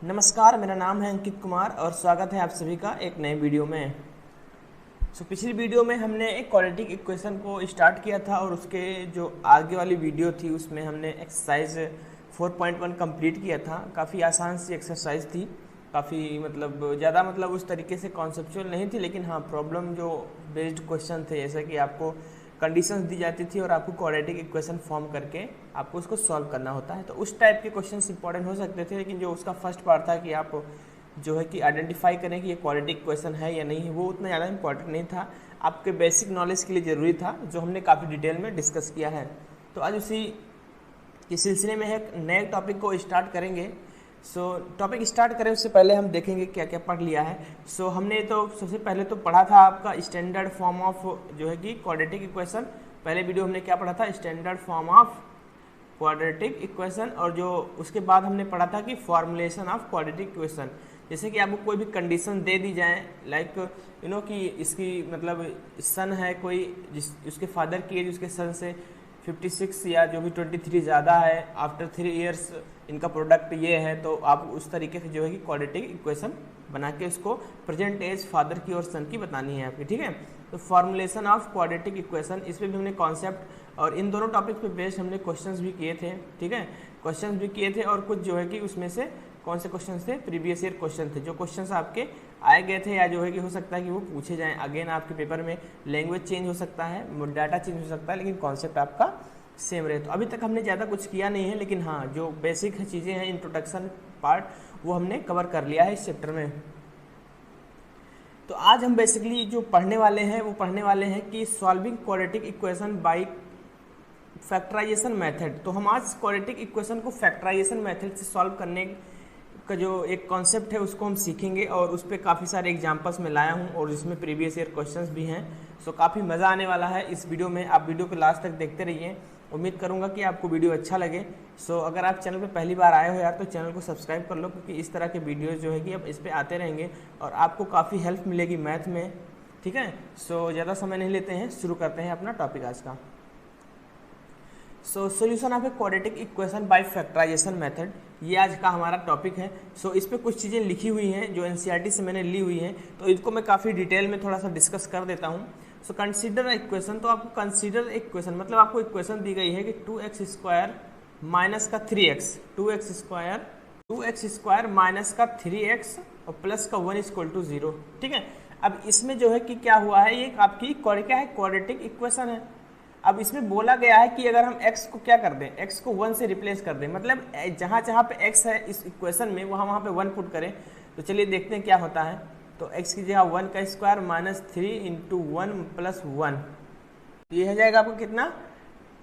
नमस्कार, मेरा नाम है अंकित कुमार और स्वागत है आप सभी का एक नए वीडियो में। पिछली वीडियो में हमने एक क्वाड्रेटिक इक्वेशन को स्टार्ट किया था और उसके जो आगे वाली वीडियो थी उसमें हमने एक्सरसाइज 4.1 कंप्लीट किया था। काफ़ी आसान सी एक्सरसाइज थी, काफ़ी ज़्यादा उस तरीके से कॉन्सेप्चुअल नहीं थी, लेकिन हाँ प्रॉब्लम जो बेस्ड क्वेश्चन थे, जैसे कि आपको कंडीशंस दी जाती थी और आपको क्वाड्रेटिक इक्वेशन फॉर्म करके आपको उसको सॉल्व करना होता है। तो उस टाइप के क्वेश्चंस इंपॉर्टेंट हो सकते थे, लेकिन जो उसका फर्स्ट पार्ट था कि आप जो है कि आइडेंटिफाई करें कि ये क्वाड्रेटिक इक्वेशन है या नहीं है, वो उतना ज़्यादा इंपॉर्टेंट नहीं था, आपके बेसिक नॉलेज के लिए ज़रूरी था, जो हमने काफ़ी डिटेल में डिस्कस किया है। तो आज उसी के सिलसिले में एक नए टॉपिक को स्टार्ट करेंगे। टॉपिक स्टार्ट करें उससे पहले हम देखेंगे क्या क्या पढ़ लिया है। हमने तो सबसे पहले तो पढ़ा था आपका स्टैंडर्ड फॉर्म ऑफ जो है कि क्वाड्रेटिक इक्वेशन। पहले वीडियो हमने क्या पढ़ा था, standard form of quadratic equation, और जो उसके बाद हमने पढ़ा था कि फॉर्मुलेशन ऑफ क्वाड्रेटिक इक्वेशन। जैसे कि आपको कोई भी कंडीशन दे दी जाए, लाइक कि इसकी सन है कोई, उसके फादर की एज उसके सन से 56 या जो भी 23 ज़्यादा है, आफ्टर 3 ईयर्स इनका प्रोडक्ट ये है, तो आप उस तरीके से जो है कि क्वाड्रेटिक इक्वेशन बना के उसको प्रेजेंट एज फादर की और सन की बतानी है आपकी, ठीक है। तो फॉर्मुलेशन ऑफ क्वाड्रेटिक इक्वेशन, इस पर भी हमने कॉन्सेप्ट और इन दोनों टॉपिक पे बेस्ड हमने क्वेश्चंस भी किए थे, ठीक है, क्वेश्चंस भी किए थे। और कुछ जो है कि उसमें से कौन से क्वेश्चन थे, प्रीवियस ईयर क्वेश्चन थे, जो क्वेश्चन आपके आए गए थे या जो है कि हो सकता है कि वो पूछे जाएँ अगेन आपके पेपर में। लैंग्वेज चेंज हो सकता है, डाटा चेंज हो सकता है, लेकिन कॉन्सेप्ट आपका सेम रहे। तो अभी तक हमने ज़्यादा कुछ किया नहीं है, लेकिन हाँ जो बेसिक चीज़ें हैं, इंट्रोडक्शन पार्ट, वो हमने कवर कर लिया है इस चैप्टर में। तो आज हम बेसिकली जो पढ़ने वाले हैं वो पढ़ने वाले हैं कि solving quadratic equation by factorization method. तो हम आज क्वाड्रेटिक इक्वेशन को फैक्टराइजेशन मेथड से सॉल्व करने का जो एक कॉन्सेप्ट है उसको हम सीखेंगे, और उस पर काफ़ी सारे एग्जांपल्स में लाया हूँ और इसमें प्रीवियस ईयर क्वेश्चंस भी हैं। काफ़ी मज़ा आने वाला है इस वीडियो में, आप वीडियो को लास्ट तक देखते रहिए। उम्मीद करूंगा कि आपको वीडियो अच्छा लगे। अगर आप चैनल पे पहली बार आए हो यार, तो चैनल को सब्सक्राइब कर लो, क्योंकि इस तरह के वीडियोस जो है कि अब इस पर आते रहेंगे और आपको काफ़ी हेल्प मिलेगी मैथ में, ठीक है। ज़्यादा समय नहीं लेते हैं, शुरू करते हैं अपना टॉपिक आज का। Solution of a quadratic equation by factorization method, ये आज का हमारा टॉपिक है। इस पर कुछ चीज़ें लिखी हुई हैं जो एनसीईआरटी से मैंने ली हुई हैं, तो इनको मैं काफ़ी डिटेल में थोड़ा सा डिस्कस कर देता हूँ। कंसीडर इक्वेशन, तो आपको कंसीडर इक्वेशन मतलब आपको इक्वेशन दी गई है कि 2x स्क्वायर माइनस का 3x, 2x स्क्वायर माइनस का 3x और प्लस का 1 इक्वल टू 0, ठीक है। अब इसमें जो है कि क्या हुआ है, ये आपकी क्या है, क्वाड्रेटिक इक्वेशन है। अब इसमें बोला गया है कि अगर हम x को क्या कर दें, x को 1 से रिप्लेस कर दें, मतलब जहाँ जहाँ पे x है इस इक्वेशन में वहाँ पे 1 पुट करें। तो चलिए देखते हैं क्या होता है। तो x की जगह 1 का स्क्वायर माइनस 3 इंटू 1 प्लस 1, ये हो जाएगा आपको कितना,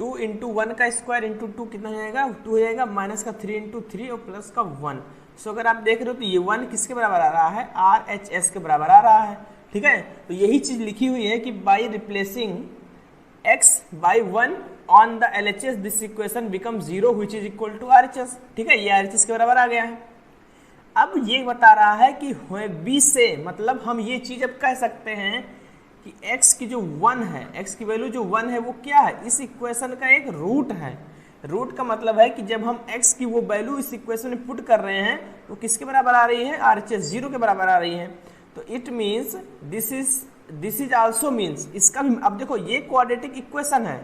2 इंटू 1 का स्क्वायर इंटू 2 कितना हो जाएगा, 2 हो जाएगा, माइनस का 3 इंटू 3 और प्लस का 1। अगर आप देख रहे हो तो ये 1 किसके बराबर आ रहा है, RHS के बराबर आ रहा है, ठीक है। तो यही चीज़ लिखी हुई है कि by replacing x by 1 on the LHS this equation become 0 which is equal to RHS, ठीक है, ये RHS के बराबर आ गया है। अब ये बता रहा है कि b से, मतलब हम ये चीज अब कह सकते हैं कि x की जो 1 है, x की वैल्यू जो 1 है वो क्या है, इस इक्वेशन का एक रूट है। रूट का मतलब है कि जब हम x की वो वैल्यू इस इक्वेशन में पुट कर रहे हैं तो किसके बराबर आ रही है, RHS 0 के बराबर आ रही है। तो it means this is also means, इसका भी, अब देखो ये क्वाड्रेटिक इक्वेशन है,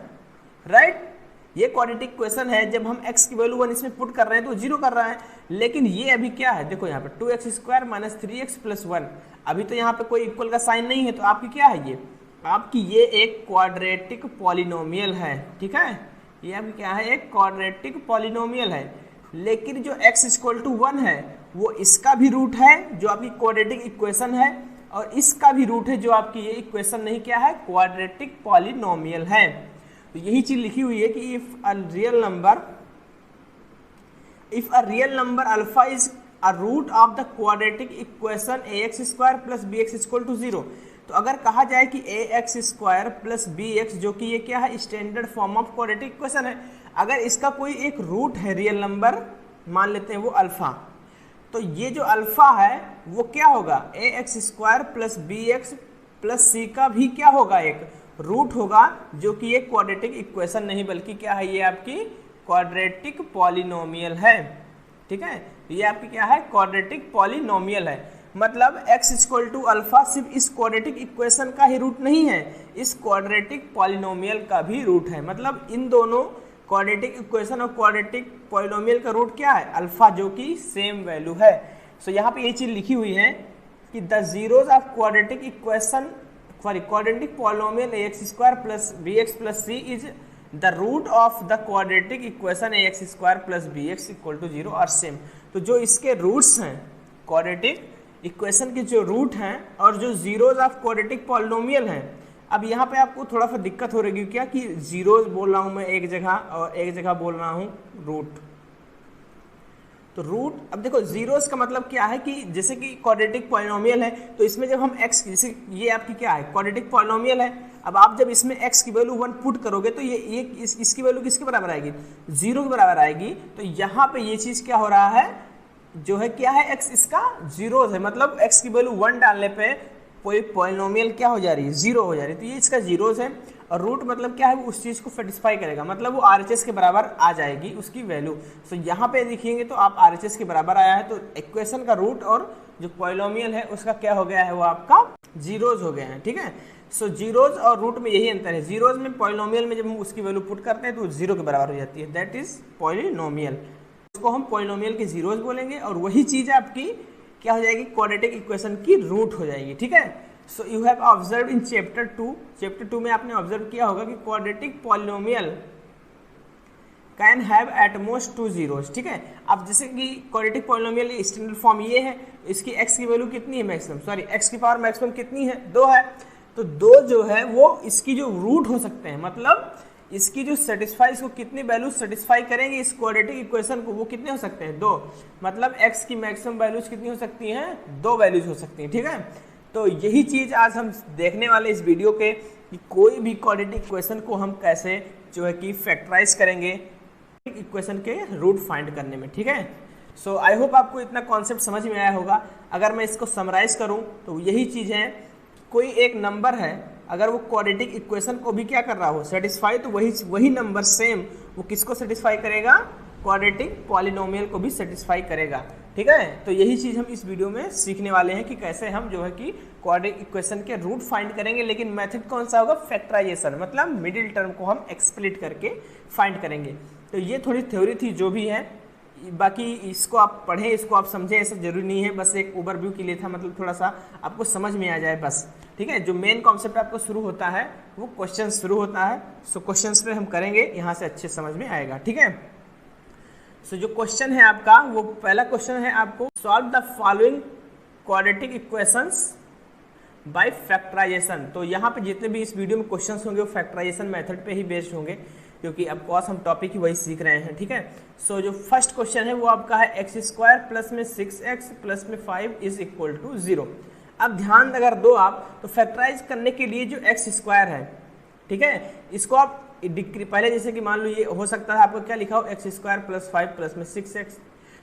राइट, ये क्वाड्रेटिक इक्वेशन है। जब हम x की वैल्यू 1 इसमें पुट कर रहे हैं तो 0 कर रहा है, लेकिन ये अभी क्या है, देखो यहाँ पे 2x square minus 3x plus 1, अभी तो यहाँ पे कोई इक्वल का साइन नहीं है, तो आपकी क्या है, ये आपकी ये एक क्वाड्रेटिक पॉलिनोमियल है, ठीक है, ये अभी क्या है, एक क्वाड्रेटिक पॉलिनोमियल है। लेकिन जो x इक्वल टू 1 है वो इसका भी रूट है जो आपकी क्वाड्रेटिक इक्वेशन है, और इसका भी रूट है जो आपकी ये इक्वेशन नहीं क्या है, क्वाड्रेटिक पॉलिनोमियल है। तो यही चीज लिखी हुई है कि if a real number alpha is a root of the quadratic equation ax square plus bx equal to 0, तो अगर कहा जाए कि ax स्क्वायर प्लस bx, जो कि ये क्या है, standard form of quadratic equation है, अगर इसका कोई एक रूट है रियल नंबर, मान लेते हैं वो अल्फा, तो ये जो अल्फा है वो क्या होगा, ax square plus bx plus c का भी क्या होगा, एक रूट होगा, जो कि ये क्वाड्रेटिक इक्वेशन नहीं बल्कि क्या है, ये आपकी क्वाड्रेटिक पॉलिनोमियल है, ठीक है। तो ये आपकी क्या है, क्वाड्रेटिक पॉलिनोमियल है। मतलब x इक्वल टू अल्फा सिर्फ इस क्वाड्रेटिक इक्वेशन का ही रूट नहीं है, इस क्वाड्रेटिक पॉलिनोमियल का भी रूट है। मतलब इन दोनों क्वाड्रेटिक इक्वेशन और क्वाड्रेटिक पॉलिनोमियल का रूट क्या है, अल्फा, जो कि सेम वैल्यू है। सो यहाँ पे ये चीज लिखी हुई है कि the zeros of quadratic equation quadratic polynomial ax square plus bx plus c is the root of the quadratic equation ax square plus bx equal to 0 और सेम। तो जो इसके रूट्स हैं, क्वाड्रेटिक इक्वेशन के जो रूट हैं और जो जीरोज ऑफ क्वाड्रेटिक पॉलिनोमियल हैं, अब यहाँ पे आपको थोड़ा सा दिक्कत हो रही है, क्या कि जीरोज बोल रहा हूँ मैं एक जगह और एक जगह बोल रहा हूँ रूट। तो रूट, अब देखो जीरोस का मतलब क्या है कि जैसे कि क्वाड्रेटिक पॉलिनोमियल है, तो इसमें जब हम x, जैसे ये आपकी क्या है, क्वाड्रेटिक पॉलिनोमियल है, अब आप जब इसमें x की वैल्यू 1 पुट करोगे तो ये इसकी वैल्यू किसके बराबर आएगी, 0 के बराबर आएगी। तो यहाँ पे ये चीज क्या हो रहा है, जो है क्या है, x इसका जीरोस है, मतलब x की वैल्यू 1 डालने पे कोई पॉलिनोमियल क्या हो जा रही है, 0 हो जा रही है। तो ये इसका जीरोस है। और रूट मतलब क्या है, वो उस चीज को सेटिस्फाई करेगा, मतलब वो RHS के बराबर आ जाएगी उसकी वैल्यू। सो यहाँ पे देखिएंगे तो आप RHS के बराबर आया है, तो इक्वेशन का रूट और जो पॉलिनोमियल है उसका क्या हो गया है, वो आपका जीरोज हो गए हैं। ठीक है, सो जीरोज और रूट में यही अंतर है। जीरोज में पॉलिनोमियल में जब हम उसकी वैल्यू पुट करते हैं तो 0 के बराबर हो जाती है, दैट इज पॉलिनोमियल। उसको हम पॉलिनोमियल के जीरोज बोलेंगे और वही चीज आपकी क्या हो जाएगी, क्वाड्रेटिक इक्वेशन की रूट हो जाएगी। ठीक है, so you have observe in chapter 2 में आपने ऑब्जर्व किया होगा कि quadratic polynomial can have at most 2 zeros. ठीक है, अब जैसे कि क्वाड्रेटिक पॉलिनोमियल स्टैंडर्ड फॉर्म ये है, इसकी x की वैल्यू कितनी है, मैक्सिमम, सॉरी x की पावर मैक्सिमम कितनी है, 2 है। तो 2 जो है वो इसकी जो रूट हो सकते हैं, मतलब इसकी जो सेटिस्फाई, इसको कितनी वैल्यू सेटिस्फाई करेंगे इस क्वाड्रेटिक इक्वेशन को, वो कितने हो सकते हैं, 2। मतलब x की मैक्सिमम वैल्यूज कितनी हो सकती हैं, 2 वैल्यूज हो सकती हैं। ठीक है, तो यही चीज आज हम देखने वाले इस वीडियो के, कि कोई भी क्वाड्रेटिक इक्वेशन को हम कैसे जो है कि फैक्टराइज करेंगे इक्वेशन के रूट फाइंड करने में। ठीक है, सो आई होप आपको इतना कॉन्सेप्ट समझ में आया होगा। अगर मैं इसको समराइज करूं तो यही चीज है, कोई एक नंबर है, अगर वो क्वाड्रेटिक इक्वेशन को भी क्या कर रहा हो, सेटिस्फाई, तो वही नंबर सेम वो किसको सेटिस्फाई करेगा, क्वाड्रेटिक पॉलिनोमियल को भी सेटिस्फाई करेगा। ठीक है, तो यही चीज हम इस वीडियो में सीखने वाले हैं कि कैसे हम जो है कि क्वाड्रेटिक इक्वेशन के रूट फाइंड करेंगे, लेकिन मेथड कौन सा होगा, फैक्टराइजेशन, मतलब मिडिल टर्म को हम एक्सप्लिट करके फाइंड करेंगे। तो ये थोड़ी थ्योरी थी जो भी है, बाकी इसको आप पढ़ें, इसको आप समझें, ऐसा जरूरी नहीं है, बस एक ओवरव्यू के लिए था, मतलब थोड़ा सा आपको समझ में आ जाए बस। ठीक है, जो मेन कॉन्सेप्ट आपको शुरू होता है वो क्वेश्चन शुरू होता है। सो क्वेश्चंस पे हम करेंगे, यहाँ से अच्छे समझ में आएगा। ठीक है, सो जो क्वेश्चन है आपका, वो पहला क्वेश्चन है आपको, solve the following quadratic equations by factorization. तो यहाँ पे जितने भी इस वीडियो में क्वेश्चंस होंगे वो फैक्टराइजेशन मेथड पे ही बेस्ड होंगे, क्योंकि अब कोर्स हम टॉपिक ही वही सीख रहे हैं। ठीक है, सो जो फर्स्ट क्वेश्चन है वो आपका है एक्स स्क्वायर प्लस में 6x प्लस में 5 इज इक्वल टू 0। अब ध्यान अगर दो आप, तो फैक्टराइज करने के लिए जो एक्स स्क्वायर है, ठीक है, इसको आप पहले जैसे कि मान लो ये हो सकता है आपको क्या लिखा हो, एक्स स्क्वायर प्लस 5 प्लस में 6x,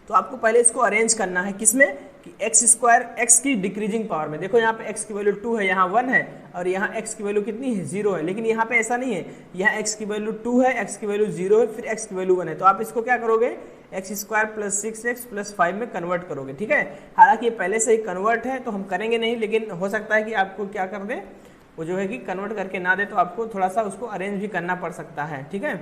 तो आपको पहले इसको अरेंज करना है किसमें, कि एक्स स्क्वायर एक्स की डिक्रीजिंग पावर में। देखो यहाँ पे एक्स की वैल्यू 2 है, यहाँ 1 है, और यहाँ एक्स की वैल्यू कितनी है, 0 है। लेकिन यहाँ पे ऐसा नहीं है, यहाँ एक्स की वैल्यू 2 है, एक्स की वैल्यू 0 है, फिर एक्स की वैल्यू 1 है। तो आप इसको क्या करोगे, x square plus 6x plus 5 में कन्वर्ट करोगे। ठीक है, हालांकि ये पहले से ही कन्वर्ट है तो हम करेंगे नहीं, लेकिन हो सकता है कि आपको क्या कर दे, वो जो है कि कन्वर्ट करके ना दे, तो आपको थोड़ा सा उसको अरेंज भी करना पड़ सकता है। ठीक है,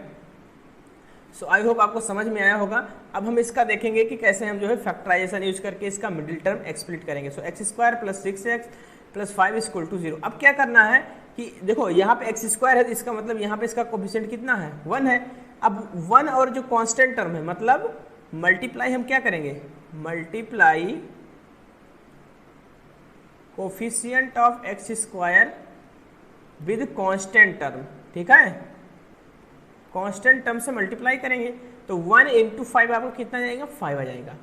सो आई होप आपको समझ में आया होगा। अब हम इसका देखेंगे कि कैसे हम जो है फैक्टराइजेशन यूज करके इसका मिडिल टर्म एक्सप्लिट करेंगे। So X square plus 6x plus 5 equal to 0। अब क्या करना है कि देखो यहाँ पे एक्स स्क्वायर है, तो इसका मतलब यहाँ पे इसका कोफिशिएंट कितना है, 1 है। अब 1 और जो कांस्टेंट टर्म है, मतलब मल्टीप्लाई हम क्या करेंगे, multiply coefficient of x square with constant term. ठीक है, कांस्टेंट टर्म से मल्टीप्लाई करेंगे तो 1 इंटू 5 आपको कितना जाएगा, 5 आ जाएगा।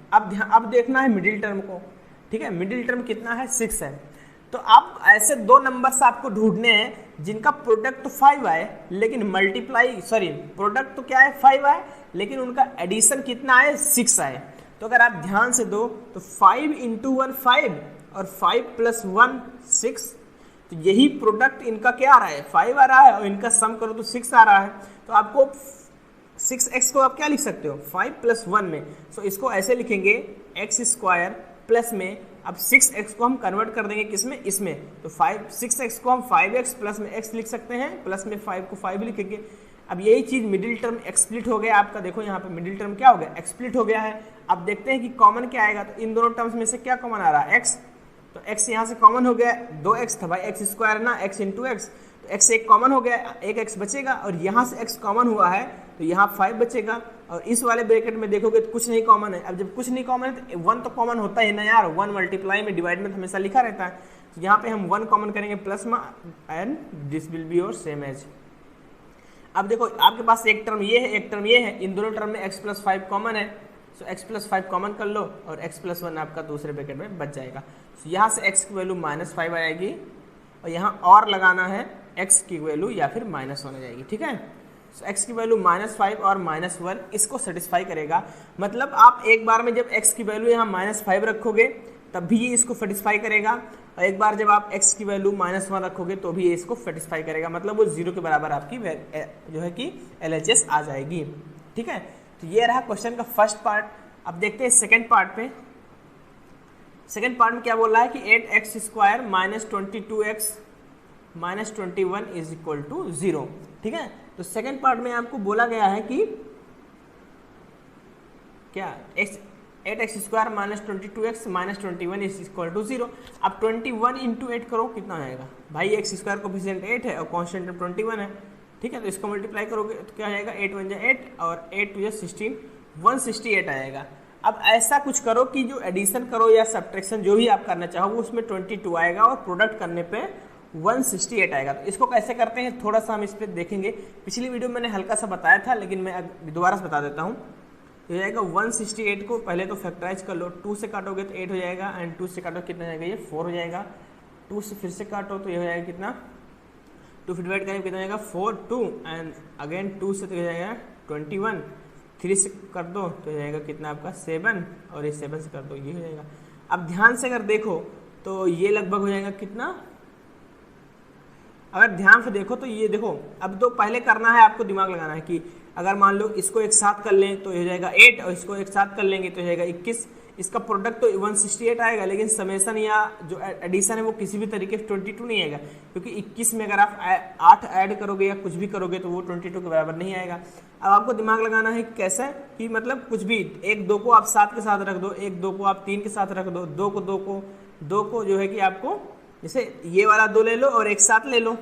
अब देखना है मिडिल टर्म को। ठीक है, मिडिल टर्म कितना है, 6 है। तो आप ऐसे दो नंबर्स आपको ढूंढने हैं जिनका प्रोडक्ट तो 5 आए, लेकिन मल्टीप्लाई प्रोडक्ट तो क्या है 5 आए, लेकिन उनका एडिशन कितना आए, 6 आए। तो अगर आप ध्यान से दो तो 5 इंटू 1 5 और 5 प्लस 1 6, तो यही प्रोडक्ट इनका क्या आ रहा है, 5 आ रहा है, और इनका सम करो तो 6 आ रहा है। तो आपको 6x को आप क्या लिख सकते हो 5 + 1 में, सो इसको ऐसे लिखेंगे x² प्लस में, अब 6x को हम कन्वर्ट कर देंगे किसमें, इसमें, तो 6x को हम 5x प्लस में x लिख सकते हैं, प्लस में 5 को 5 लिखेंगे। अब यही चीज़ मिडिल टर्म एक्सप्लिट हो गया आपका, देखो यहाँ पे मिडिल टर्म क्या हो गया, एक्सप्लिट हो गया है। अब देखते हैं कि कॉमन क्या आएगा, तो इन दोनों टर्म्स में से क्या कॉमन आ रहा है, x, तो x यहाँ से कॉमन हो गया, 2x था भाई, x² ना, x × x, तो x एक कॉमन हो गया, एक x बचेगा, और यहाँ से x कॉमन हुआ है तो यहाँ 5 बचेगा, और इस वाले ब्रैकेट में देखोगे तो कुछ नहीं कॉमन है। अब जब कुछ नहीं कॉमन है तो 1 तो कॉमन होता ही ना यार, 1 मल्टीप्लाई में डिवाइड में हमेशा लिखा रहता है, तो यहाँ पे हम 1 कॉमन करेंगे प्लस में, and this will be your same as. अब देखो आपके पास एक टर्म ये है, एक टर्म ये है, इन दोनों टर्म में x + 5 कॉमन है, सो x + 5 कॉमन कर लो और x + 1 आपका दूसरे ब्रैकेट में बच जाएगा। तो यहाँ से x की वैल्यू -5 आएगी, और यहाँ और लगाना है x की वैल्यू या फिर -1 आ जाएगी, ठीक है। सो x की वैल्यू -5 और -1 इसको सेटिस्फाई करेगा, मतलब आप एक बार में जब x की वैल्यू यहाँ -5 रखोगे तब भी ये इसको सेटिस्फाई करेगा, और एक बार जब आप x की वैल्यू -1 रखोगे तो भी ये इसको सेटिस्फाई करेगा, मतलब वो 0 के बराबर आपकी जो है कि LHS आ जाएगी, ठीक है। तो ये रहा क्वेश्चन का फर्स्ट पार्ट। अब देखते हैं सेकेंड पार्ट पे। सेकेंड पार्ट में क्या बोल रहा है कि 8x² - 22x - 21 = 0, ठीक है। तो सेकेंड पार्ट में आपको बोला गया है कि क्या 8x² - 22x - 21 = 0। अब 21 × 8 करो, कितना आएगा भाई, x² कोफिशिएंट 8 है और कांस्टेंट 21 है, ठीक है। तो इसको मल्टीप्लाई करोगे तो क्या आएगा, 8 × 1 = 8 और 8 × 2 = 16, 168 आएगा। अब ऐसा कुछ करो कि जो एडिशन करो या सब्ट्रैक्शन जो भी आप करना चाहो उसमें 22 आएगा और प्रोडक्ट करने पे 168 आएगा। तो इसको कैसे करते हैं थोड़ा सा हम इस पर देखेंगे, पिछली वीडियो में मैंने हल्का सा बताया था, लेकिन मैं दोबारा से बता देता हूँ। तो जाएगा 168 को पहले तो फैक्टराइज कर लो, 2 से काटोगे तो 8 हो जाएगा, एंड 2 से काटो कितना जाएगा, ये 4 हो जाएगा। 2 से फिर से काटो तो ये हो जाएगा कितना, 2 फिर डिवाइड करेंगे कितना जाएगा 4, 2 एंड अगेन 2 से तो हो जाएगा 21, 3 से कर दो तो हो जाएगा कितना आपका 7, और ये 7 से कर दो ये हो जाएगा। अब ध्यान से अगर देखो तो ये लगभग हो जाएगा कितना, अगर ध्यान से देखो तो ये देखो, अब तो पहले करना है आपको दिमाग लगाना है कि अगर मान लो इसको एक साथ कर लें तो हो जाएगा 8, और इसको एक साथ कर लेंगे तो हो जाएगा 21, इसका प्रोडक्ट तो 168 आएगा, लेकिन समेसन या जो एडिशन है वो किसी भी तरीके से 22 नहीं आएगा, क्योंकि 21 में अगर आप 8 ऐड करोगे या कुछ भी करोगे तो वो 22 के बराबर नहीं आएगा। अब आपको दिमाग लगाना है कैसे, कि मतलब कुछ भी 1 2 को आप 7 के साथ रख दो, 1 2 को आप 3 के साथ रख दो, 2 को जो है कि आपको जैसे ये वाला 2 ले लो और एक साथ ले लो,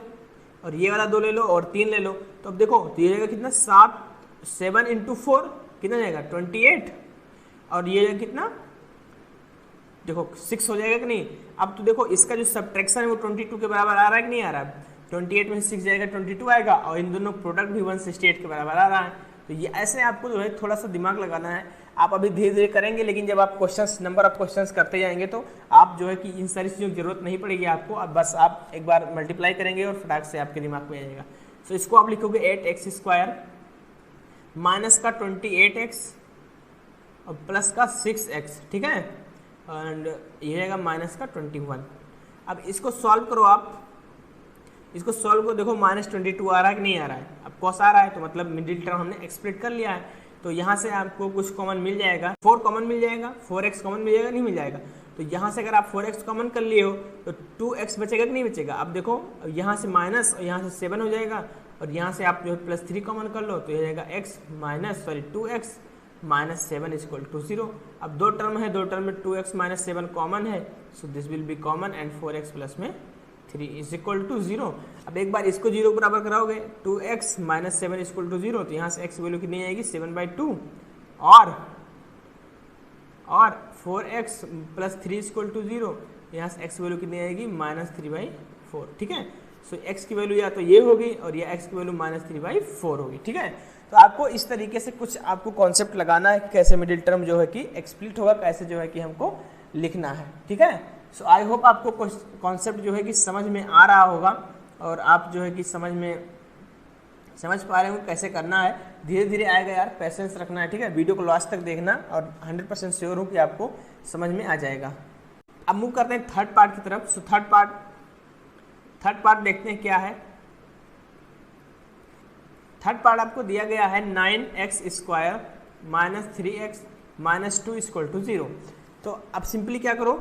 और ये वाला 2 ले लो और 3 ले लो, तो अब देखो तो ये जाएगा कितना 7 × 4 कितना जाएगा 28, और ये कितना देखो 6 हो जाएगा कि नहीं। अब तो देखो इसका जो सब्ट्रैक्शन है वो 22 के बराबर आ रहा है कि नहीं आ रहा है, 28 में 6 जाएगा 22 आएगा, और इन दोनों प्रोडक्ट भी 168 के बराबर आ रहा है। तो ये ऐसे आपको जो है थोड़ा सा दिमाग लगाना है, आप अभी धीरे धीरे करेंगे, लेकिन जब आप क्वेश्चंस नंबर ऑफ क्वेश्चंस करते जाएंगे तो आप जो है कि इन सारी चीज़ों की जरूरत नहीं पड़ेगी आपको, अब बस आप एक बार मल्टीप्लाई करेंगे और फटाक से आपके दिमाग में आ जाएगा। तो इसको आप लिखोगे 8x² माइनस का 28x और प्लस का 6x, ठीक है, एंड ये रहेगा माइनस का 21। अब इसको सॉल्व करो, आप इसको सॉल्व करो, देखो -22 आ रहा है कि नहीं आ रहा है, अब कॉस आ रहा है तो मतलब मिडिल टर्म हमने एक्सप्लिट कर लिया है, तो यहाँ से आपको कुछ कॉमन मिल जाएगा, 4 कॉमन मिल जाएगा, 4x कॉमन मिल जाएगा, नहीं मिल जाएगा। तो यहाँ से अगर आप 4x कॉमन कर लिए हो तो 2x बचेगा कि नहीं बचेगा। अब देखो यहाँ से माइनस और यहाँ से 7 हो जाएगा, और यहाँ से आप जो है +3 कॉमन कर लो तो ये जाएगा 2x माइनस 7 = 0। अब 2 टर्म है, 2 टर्म में 2x - 7 कॉमन है, so this will B common, and 4x plus में 3 = 0। अब एक बार इसको 0 के बराबर कराओगे, 2x - 7 = 0, तो यहाँ से x वैल्यू कितनी आएगी 7/2, और 4x + 3 = 0, यहाँ से x वैल्यू कितनी आएगी -3/4, ठीक है। सो x की वैल्यू या तो ये होगी और या x की वैल्यू -3/4 होगी, ठीक है। तो आपको इस तरीके से कुछ आपको कॉन्सेप्ट लगाना है कि कैसे मिडिल टर्म जो है कि एक्सप्लिट होगा, कैसे जो है कि हमको लिखना है, ठीक है। सो आई होप आपको कॉन्सेप्ट जो है कि समझ में आ रहा होगा, और आप जो है कि समझ पा रहे हो कैसे करना है। धीरे धीरे आएगा यार, पेशेंस रखना है, ठीक है। वीडियो को लास्ट तक देखना, और 100% श्योर हूँ कि आपको समझ में आ जाएगा। अब मूव करते हैं थर्ड पार्ट की तरफ। सो थर्ड पार्ट देखते हैं क्या है। थर्ड पार्ट आपको दिया गया है 9x² minus 3x minus 2 equal to 0। तो अब सिंपली क्या करो,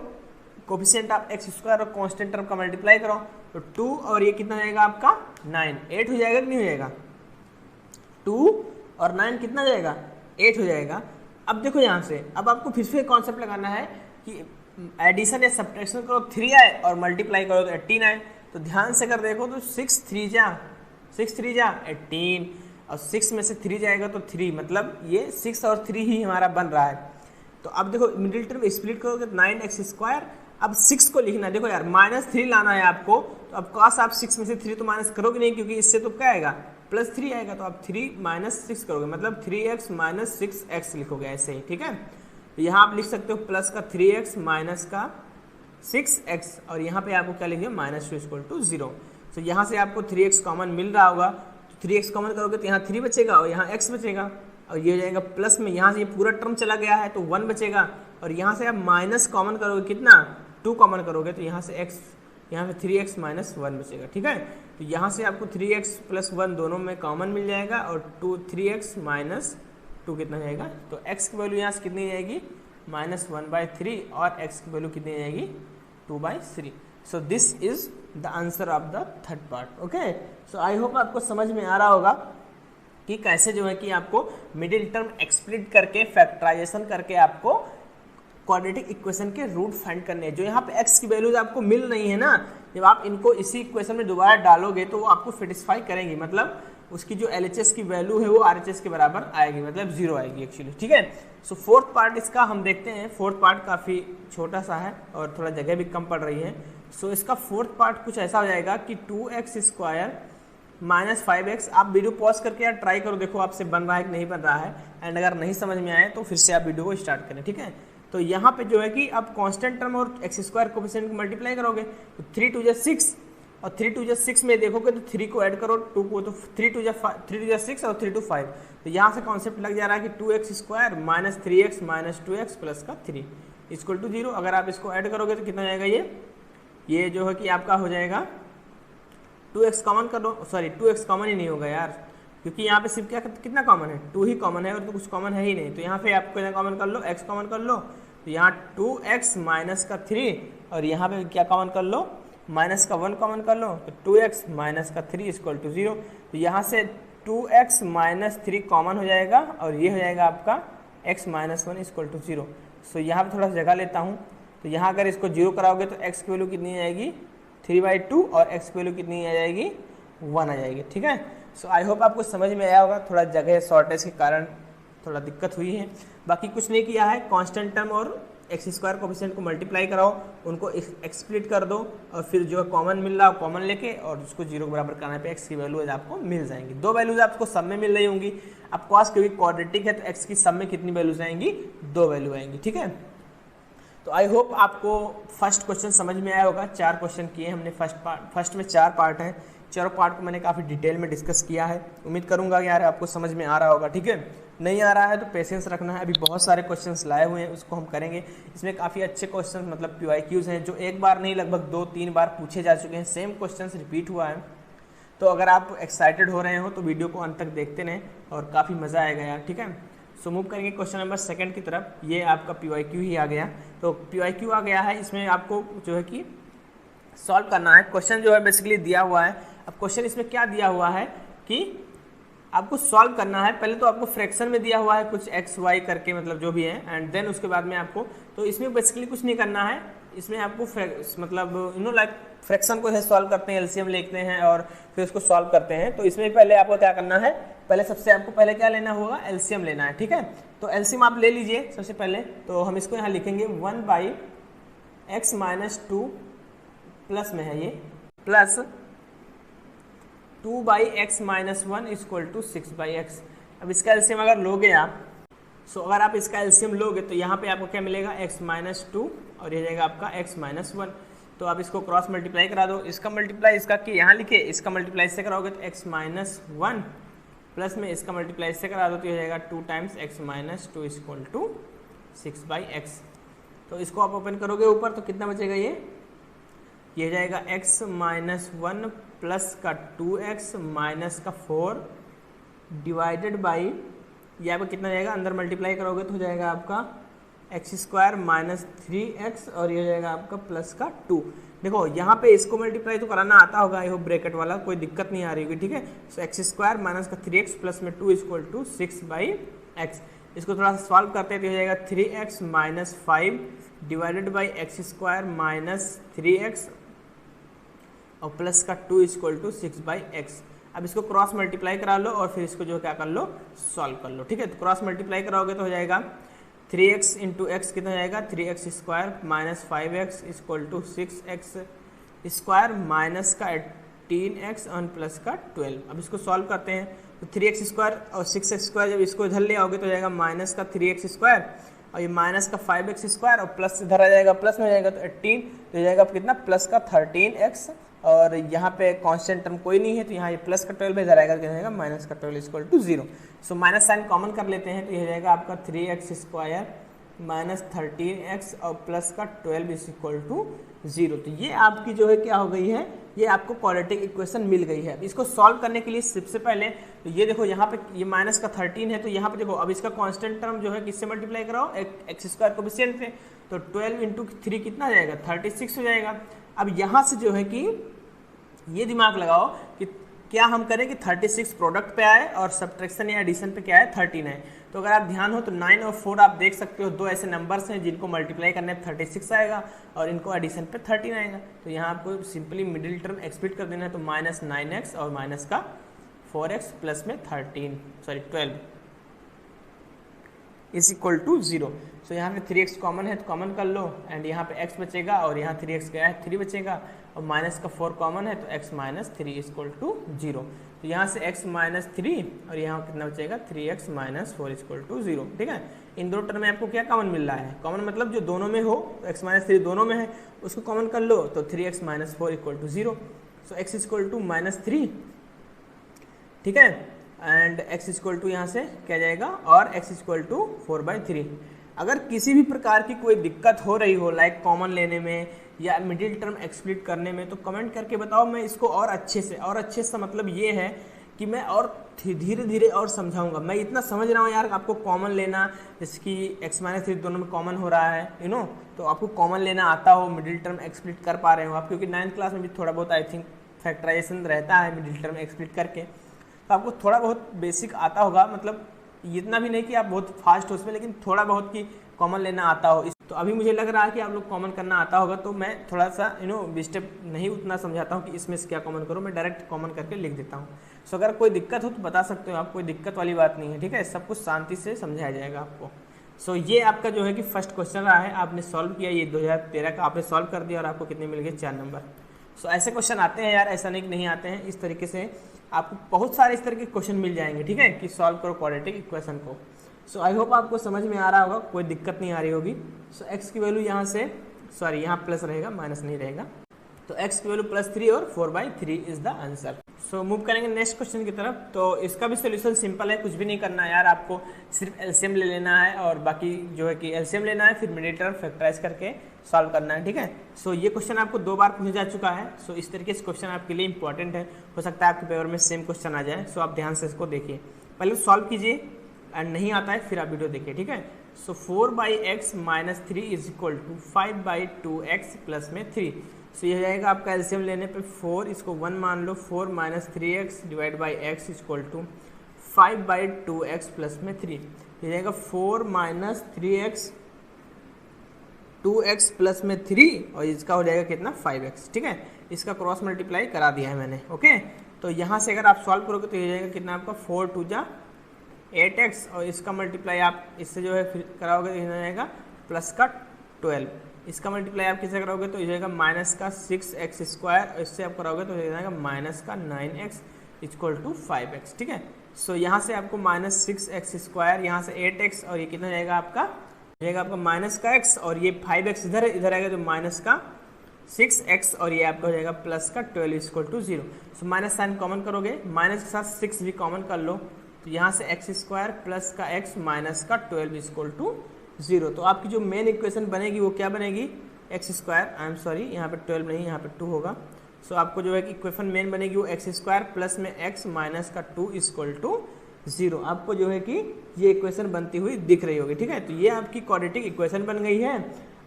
कोफिशिएंट आप x² और कांस्टेंट टर्म का मल्टीप्लाई करो, तो 2 और ये कितना हो जाएगा आपका 9, 8 हो जाएगा कि नहीं हो जाएगा, 2 और 9 कितना हो जाएगा 8 हो जाएगा। अब देखो यहाँ से अब आपको फिर से कॉन्सेप्ट लगाना है कि एडिशन या सब्ट्रैक्शन करो 3 आए और मल्टीप्लाई करो तो 18 आए। तो ध्यान से अगर देखो तो 6 3 जा 18 और 6 में से 3 जाएगा तो 3, मतलब ये 6 और 3 ही हमारा बन रहा है। तो अब देखो मिडिल टर्म स्प्लिट करोगे तो 9x², अब 6 को लिखना है, देखो यार -3 लाना है आपको, तो अब काश आप 6 में से 3 तो माइनस करोगे नहीं, क्योंकि इससे तो क्या आएगा +3 आएगा, तो आप 3 - 6 करोगे, मतलब 3x - 6x लिखोगे ऐसे ही, ठीक है। तो यहाँ आप लिख सकते हो प्लस का 3x माइनस का 6x, और यहाँ पे आपको क्या लिखिए -2 = 0। तो यहाँ से आपको 3x कॉमन मिल रहा होगा, तो 3x कॉमन करोगे तो यहाँ 3 बचेगा और यहाँ x बचेगा, और ये हो जाएगा प्लस में, यहाँ से ये पूरा टर्म चला गया है तो 1 बचेगा, और यहाँ से आप माइनस कॉमन करोगे कितना 2 कॉमन करोगे तो यहाँ से x, यहाँ पे 3x - 1 बचेगा, ठीक है। तो यहाँ से आपको 3x + 1 दोनों में कॉमन मिल जाएगा, और 3x - 2 कितना जाएगा, तो x की वैल्यू यहाँ से कितनी जाएगी -1/3, और x की वैल्यू कितनी जाएगी 2/3। सो this is the answer of the third part. Okay, so I hope आपको समझ में आ रहा होगा कि कैसे जो है कि आपको मिडिल टर्म एक्सप्लिट करके फैक्टराइजेशन करके आपको क्वाड्रेटिक इक्वेशन के रूट फाइंड करने हैं। जो यहाँ पे x की वैल्यूज आपको मिल रही है ना, जब आप इनको इसी इक्वेशन में दोबारा डालोगे तो वो आपको सेटिस्फाई करेंगी, मतलब उसकी जो LHS की वैल्यू है वो RHS के बराबर आएगी, मतलब 0 आएगी एक्चुअली, ठीक है। सो फोर्थ पार्ट इसका हम देखते हैं। फोर्थ पार्ट काफ़ी छोटा सा है और थोड़ा जगह भी कम पड़ रही है। सो इसका फोर्थ पार्ट कुछ ऐसा हो जाएगा कि 2x² - 5x। आप वीडियो पॉज करके यार ट्राई करो, देखो आपसे बन रहा है कि नहीं बन रहा है, एंड अगर नहीं समझ में आए तो फिर से आप वीडियो को स्टार्ट करें, ठीक है। तो यहाँ पे जो है कि आप कांस्टेंट टर्म और x² कोफिशिएंट को मल्टीप्लाई करोगे तो 3 2 6, और 3 2 6 में देखोगे तो 3 को ऐड करो 2 को, तो 3 2 6 और 3 2 5। तो यहाँ से कॉन्सेप्ट लग जा रहा है कि 2x² - 3x - 2x प्लस का 3 = 0। अगर आप इसको ऐड करोगे तो कितना जाएगा, ये जो है कि आपका हो जाएगा 2x कॉमन कर लो, सॉरी 2x कॉमन ही नहीं होगा यार, क्योंकि यहाँ पे सिर्फ क्या कितना कॉमन है 2 ही कॉमन है, और तो कुछ कॉमन है ही नहीं। तो यहाँ पे आप कितना कॉमन कर लो, x कॉमन कर लो, तो यहाँ 2x माइनस का 3, और यहाँ पे क्या कॉमन कर लो माइनस का 1 कॉमन कर लो, तो 2x माइनस का 3 = 0। तो यहाँ से 2x - 3 कॉमन हो जाएगा, और ये हो जाएगा आपका x - 1 = 0। सो यहाँ पे थोड़ा सा जगह लेता हूँ, तो यहाँ अगर इसको 0 कराओगे तो x की वैल्यू कितनी आएगी 3/2, और x की वैल्यू कितनी आ जाएगी 1 आ जाएगी, ठीक है। सो आई होप आपको समझ में आया होगा, थोड़ा जगह शॉर्टेज के कारण थोड़ा दिक्कत हुई है, बाकी कुछ नहीं किया है। कांस्टेंट टर्म और x² कोफिशिएंट को मल्टीप्लाई कराओ, उनको एक्सप्लिट कर दो, और फिर जो कॉमन मिल रहा है कॉमन लेके और उसको 0 के बराबर कराने पे x की वैल्यू आपको मिल जाएंगी। 2 वैल्यूज आपको सब में मिल रही होंगी। अब कॉस क्योंकि क्वाड्रेटिक है तो x की सब में कितनी वैल्यूज आएंगी 2 वैल्यू आएंगी, ठीक है। तो आई होप आपको फर्स्ट क्वेश्चन समझ में आया होगा। 4 क्वेश्चन किए हमने फर्स्ट में 4 पार्ट हैं, चारों पार्ट को मैंने काफ़ी डिटेल में डिस्कस किया है। उम्मीद करूंगा कि यार आपको समझ में आ रहा होगा, ठीक है। नहीं आ रहा है तो पेशेंस रखना है, अभी बहुत सारे क्वेश्चंस लाए हुए हैं, उसको हम करेंगे। इसमें काफ़ी अच्छे क्वेश्चन मतलब PYQs हैं जो एक बार नहीं लगभग 2-3 बार पूछे जा चुके हैं, सेम क्वेश्चन रिपीट हुआ है। तो अगर आप एक्साइटेड हो रहे हो तो वीडियो को अंत तक देखते रहें और काफ़ी मज़ा आएगा यार, ठीक है। सो मूव करेंगे क्वेश्चन नंबर 2 की तरफ। ये आपका PYQ ही आ गया, तो PYQ आ गया है, इसमें आपको जो है कि सॉल्व करना है। क्वेश्चन जो है बेसिकली दिया हुआ है। अब क्वेश्चन इसमें क्या दिया हुआ है कि आपको सॉल्व करना है। पहले तो आपको फ्रैक्शन में दिया हुआ है कुछ x y करके, मतलब जो भी है, एंड देन उसके बाद में आपको, तो इसमें बेसिकली कुछ नहीं करना है। इसमें आपको मतलब लाइक फ्रैक्शन को सॉल्व करते हैं, LCM लेते हैं और फिर उसको सॉल्व करते हैं। तो इसमें पहले आपको क्या करना है, पहले सबसे आपको पहले क्या लेना होगा, LCM लेना है, ठीक है। तो LCM आप ले लीजिए सबसे पहले। तो हम इसको यहाँ लिखेंगे 1/x - 2 प्लस में है ये, प्लस 2/x - 1 = 6/x। अब इसका LCM अगर लोगे आप, अगर आप इसका LCM लोगे तो यहाँ पे आपको क्या मिलेगा x - 2, और ये जाएगा आपका x - 1। तो आप इसको क्रॉस मल्टीप्लाई करा दो, इसका मल्टीप्लाई इसका कि यहाँ लिखे, इसका मल्टीप्लाई इससे कराओगे तो x - 1 प्लस में इसका मल्टीप्लाई इससे करा दो तो ये जाएगा 2 × x - 2 = 6/x। तो इसको आप ओपन करोगे ऊपर तो कितना बचेगा, ये जाएगा x - 1 प्लस का 2x माइनस का 4 डिवाइडेड बाई, ये आपका कितना जाएगा, अंदर मल्टीप्लाई करोगे तो हो जाएगा आपका एक्स स्क्वायर माइनस 3x और ये हो जाएगा आपका प्लस का 2। देखो यहाँ पे इसको मल्टीप्लाई तो कराना आता होगा, आई होप ब्रैकेट वाला कोई दिक्कत नहीं आ रही होगी, ठीक है। सो एक्स स्क्वायर माइनस का 3x प्लस में 2 इक्वल टू 6/x। इसको थोड़ा सा सॉल्व करते हैं तो हो जाएगा 3x minus 5 divided by x square minus 3x और प्लस का 2 इक्वल टू 6/x। अब इसको क्रॉस मल्टीप्लाई करा लो और फिर इसको जो क्या कर लो, सॉल्व कर लो, ठीक है। तो क्रॉस मल्टीप्लाई कराओगे तो हो जाएगा 3x इंटू एक्स कितना जाएगा, 3x square minus 5x equal to 6x square minus का 18x और प्लस का 12। अब इसको सॉल्व करते हैं तो 3x स्क्वायर और 6x स्क्वायर जब इसको इधर ले आओगे तो हो जाएगा माइनस का 3x स्क्वायर और ये माइनस का 5x स्क्वायर और प्लस इधर आ जाएगा, प्लस में हो जाएगा तो 18 तो हो जाएगा कितना, प्लस का 13x और यहाँ पे कांस्टेंट टर्म कोई नहीं है तो यहाँ ये प्लस का 12 इधर आएगा, क्या जाएगा माइनस का 12 equal to 0। So minus sign common कर लेते हैं तो ये हो जाएगा आपका 3x स्क्वायर माइनस 13x और प्लस का 12 इज इक्वल टू 0। तो ये आपकी जो है क्या हो गई है, ये आपको क्वाड्रेटिक इक्वेशन मिल गई है। इसको सॉल्व करने के लिए सबसे पहले तो ये देखो यहाँ पे ये माइनस का 13 है तो यहाँ पे देखो अब इसका कांस्टेंट टर्म जो है किससे मल्टीप्लाई कराओ, एक्स स्क्वायर कोफिशिएंट से, तो 12 इंटू 3 कितना आ जाएगा, 36 हो जाएगा। अब यहाँ से जो है कि ये दिमाग लगाओ कि क्या हम करें कि 36 प्रोडक्ट पे आए और सब्ट्रैक्शन या एडिशन पे क्या है 13 है। तो अगर आप ध्यान हो तो 9 और 4 आप देख सकते हो, दो ऐसे नंबर्स हैं जिनको मल्टीप्लाई करने पे 36 आएगा और इनको एडिशन पे 13 आएगा। तो यहाँ आपको सिंपली मिडिल टर्म एक्सप्लिट कर देना है, तो माइनस 9x और माइनस का 4x प्लस में 12 इज इक्वल टू 0। सो यहाँ पे 3x कॉमन है तो कॉमन कर लो एंड यहाँ पे x बचेगा और यहाँ 3x गया है 3 बचेगा और माइनस का 4 कॉमन है तो x माइनस 3 इक्वल टू 0। तो यहाँ से x माइनस 3 और यहाँ कितना बचेगा 3x माइनस 4 इक्वल टू 0, ठीक है। इन दो टर्म में आपको क्या कॉमन मिल रहा है, कॉमन मतलब जो दोनों में हो, x माइनस 3 दोनों में है उसको कॉमन कर लो तो 3x minus 4 equal to 0। So x equal to minus 3, ठीक है, एंड x इक्वल टू यहाँ से क्या जाएगा और x इक्वल टू 4/3। अगर किसी भी प्रकार की कोई दिक्कत हो रही हो लाइक कॉमन लेने में या मिडिल टर्म एक्सप्लिट करने में तो कमेंट करके बताओ, मैं इसको और अच्छे से मतलब ये है कि मैं और धीरे धीरे और समझाऊंगा। मैं इतना समझ रहा हूँ यार आपको कॉमन लेना, जैसे कि x माइनस 3 दोनों में कॉमन हो रहा है तो आपको कॉमन लेना आता हो, मिडिल टर्म एक्सप्लिट कर पा रहे हो आप, क्योंकि 9th क्लास में भी थोड़ा बहुत आई थिंक फैक्टराइजेशन रहता है मिडिल टर्म एक्सप्लिट करके, तो आपको थोड़ा बहुत बेसिक आता होगा, मतलब इतना भी नहीं कि आप बहुत फास्ट हो उसमें, लेकिन थोड़ा बहुत की कॉमन लेना आता हो। तो अभी मुझे लग रहा है कि आप लोग कॉमन करना आता होगा, तो मैं थोड़ा सा स्टेप नहीं उतना समझाता हूँ कि इसमें से क्या कॉमन करो, मैं डायरेक्ट कॉमन करके लिख देता हूँ। सो अगर कोई दिक्कत हो तो बता सकते हो आप, कोई दिक्कत वाली बात नहीं है, ठीक है, सब कुछ शांति से समझाया जाएगा आपको। सो ये आपका जो है कि फर्स्ट क्वेश्चन रहा है, आपने सॉल्व किया, ये 2013 का आपने सॉल्व कर दिया और आपको कितने मिल गए 4 नंबर। सो ऐसे क्वेश्चन आते हैं यार, ऐसा नहीं कि नहीं आते हैं, इस तरीके से आपको बहुत सारे इस तरह के क्वेश्चन मिल जाएंगे, ठीक है, कि सॉल्व करो क्वाड्रेटिक इक्वेशन को। सो आई होप आपको समझ में आ रहा होगा, कोई दिक्कत नहीं आ रही होगी। सो x की वैल्यू यहाँ से यहाँ प्लस रहेगा, माइनस नहीं रहेगा, तो x की वैल्यू +3 और 4/3 is the answer. So move करेंगे नेक्स्ट क्वेश्चन की तरफ। तो इसका भी सोल्यूशन सिंपल है, कुछ भी नहीं करना है यार, आपको सिर्फ एलसीएम ले लेना है और बाकी जो है कि एलसीएम लेना है, फिर मिडिल टर्म फैक्टराइज करके सॉल्व करना है, ठीक है। सो ये क्वेश्चन आपको 2 बार पूछा जा चुका है। सो इस तरीके से क्वेश्चन आपके लिए इंपॉर्टेंट है, हो सकता है आपके पेपर में सेम क्वेश्चन आ जाए। सो आप ध्यान से इसको देखिए, पहले सॉल्व कीजिए एंड नहीं आता है फिर आप वीडियो देखिए, ठीक है। So 4/x minus 3 is equal to 5/2x plus में 3। सो ये हो जाएगा आपका एलसीएम लेने पे 4, इसको 1 मान लो, 4 minus 3x divide by x equal to 5/2x plus में 3। ये जाएगा 4 माइनस 3x 2x प्लस में 3 और इसका हो जाएगा कितना 5x, ठीक है। इसका क्रॉस मल्टीप्लाई करा दिया है मैंने, ओके। तो यहाँ से अगर आप सॉल्व करोगे तो ये जाएगा कितना आपका 4 2 जा 8x और इसका मल्टीप्लाई आप इससे जो है फिर कराओगे तो ये जाएगा प्लस का 12, इसका मल्टीप्लाई आप किससे कराओगे तो ये जाएगा माइनस का 6x स्क्वायर और इससे आप कराओगे तो ये जाएगा माइनस का 9x इक्वल टू 5x, ठीक है। सो यहाँ से आपको माइनस 6x स्क्वायर, यहाँ से 8x और ये कितना जाएगा आपका माइनस का x और ये 5x इधर आएगा तो माइनस का 6x और ये आपका हो जाएगा प्लस का 12 equal to 0। So minus sign common करोगे, माइनस के साथ 6 भी कॉमन कर लो, तो यहाँ से x स्क्वायर प्लस का x माइनस का 12 इक्वल टू 0। तो आपकी जो मेन इक्वेशन बनेगी वो क्या बनेगी, x स्क्वायर, यहाँ पे 12 नहीं, यहाँ पे 2 होगा। सो आपको जो है कि इक्वेशन मेन बनेगी वो x स्क्वायर प्लस में x माइनस का 2 इक्वल टू 0 आपको जो है कि ये इक्वेशन बनती हुई दिख रही होगी, ठीक है। तो ये आपकी क्वाड्रेटिक इक्वेशन बन गई है।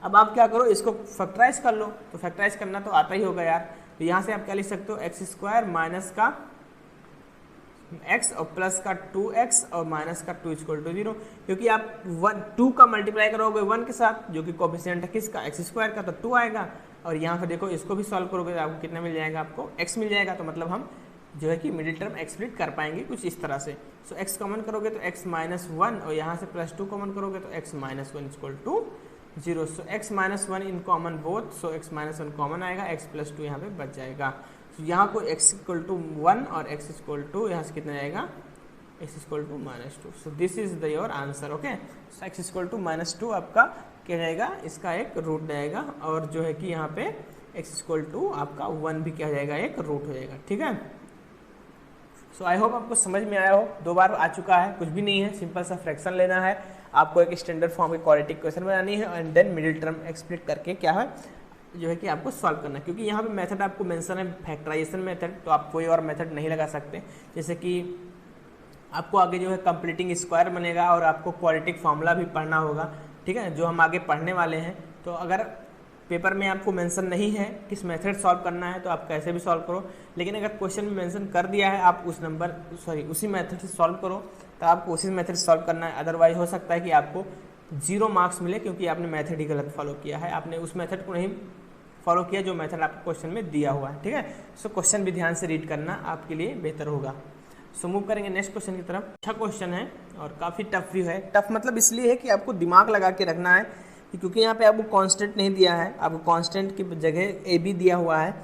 अब आप क्या करो, इसको फैक्टराइज कर लो। तो फैक्टराइज करना तो आता ही होगा यार। तो यहाँ से आप क्या लिख सकते हो, एक्स स्क्वायर माइनस का x और प्लस का 2x और माइनस का 2 इक्वल टू 0, क्योंकि आप 2 का मल्टीप्लाई करोगे 1 के साथ जो कि कोफिशिएंट है किसका, एक्स स्क्वायर का, तो 2 आएगा। और यहाँ पर देखो इसको भी सॉल्व करोगे तो आपको कितना मिल जाएगा, आपको x मिल जाएगा। तो मतलब हम जो है कि मिडिल टर्म एक्सप्लिट कर पाएंगे कुछ इस तरह से। सो x कॉमन करोगे तो x माइनस 1 और यहाँ से प्लस 2 कॉमन करोगे तो x minus 1 equal to 0। So x minus 1 in common both, so x minus 1 common आएगा, x प्लस 2 यहाँ पे बच जाएगा। तो यहाँ को x इक्वल टू 1 और x इक्वल टू यहाँ से कितना जाएगा, x equal to minus 2। So this is the your answer, okay. So x equal to minus 2 आपका क्या जाएगा, इसका एक रूट जाएगा। और जो है कि यहाँ पे x इक्वल टू आपका 1 भी क्या जाएगा, एक रूट हो जाएगा, ठीक है। सो आई होप आपको समझ में आया हो। 2 बार आ चुका है, कुछ भी नहीं है, सिंपल सा फ्रैक्शन लेना है, आपको एक स्टैंडर्ड फॉर्म की क्वाड्रेटिक इक्वेशन बनानी है एंड देन मिडिल टर्म एक्सप्लिट करके क्या है जो है कि आपको सॉल्व करना है। क्योंकि यहाँ पे मेथड आपको मेंशन है फैक्टराइजेशन मेथड, तो आप कोई और मेथड नहीं लगा सकते। जैसे कि आपको आगे जो है कंप्लीटिंग स्क्वायर बनेगा और आपको क्वाड्रेटिक फार्मूला भी पढ़ना होगा, ठीक है, जो हम आगे पढ़ने वाले हैं। तो अगर पेपर में आपको मेंशन नहीं है किस मेथड सॉल्व करना है तो आप कैसे भी सॉल्व करो, लेकिन अगर क्वेश्चन में मेंशन कर दिया है आप उसी मेथड से सॉल्व करो, तो आपको उसी मेथड से सॉल्व करना है। अदरवाइज हो सकता है कि आपको 0 मार्क्स मिले क्योंकि आपने मेथड ही गलत फॉलो किया है, आपने उस मेथड को नहीं फॉलो किया जो मेथड आपको क्वेश्चन में दिया हुआ है, ठीक है। सो क्वेश्चन भी ध्यान से रीड करना आपके लिए बेहतर होगा। सो मूव करेंगे नेक्स्ट क्वेश्चन की तरफ। अच्छा क्वेश्चन है और काफ़ी टफ भी है। टफ मतलब इसलिए है कि आपको दिमाग लगा के रखना है, क्योंकि यहाँ पे आपको कांस्टेंट नहीं दिया है, आपको कांस्टेंट की जगह ए बी दिया हुआ है।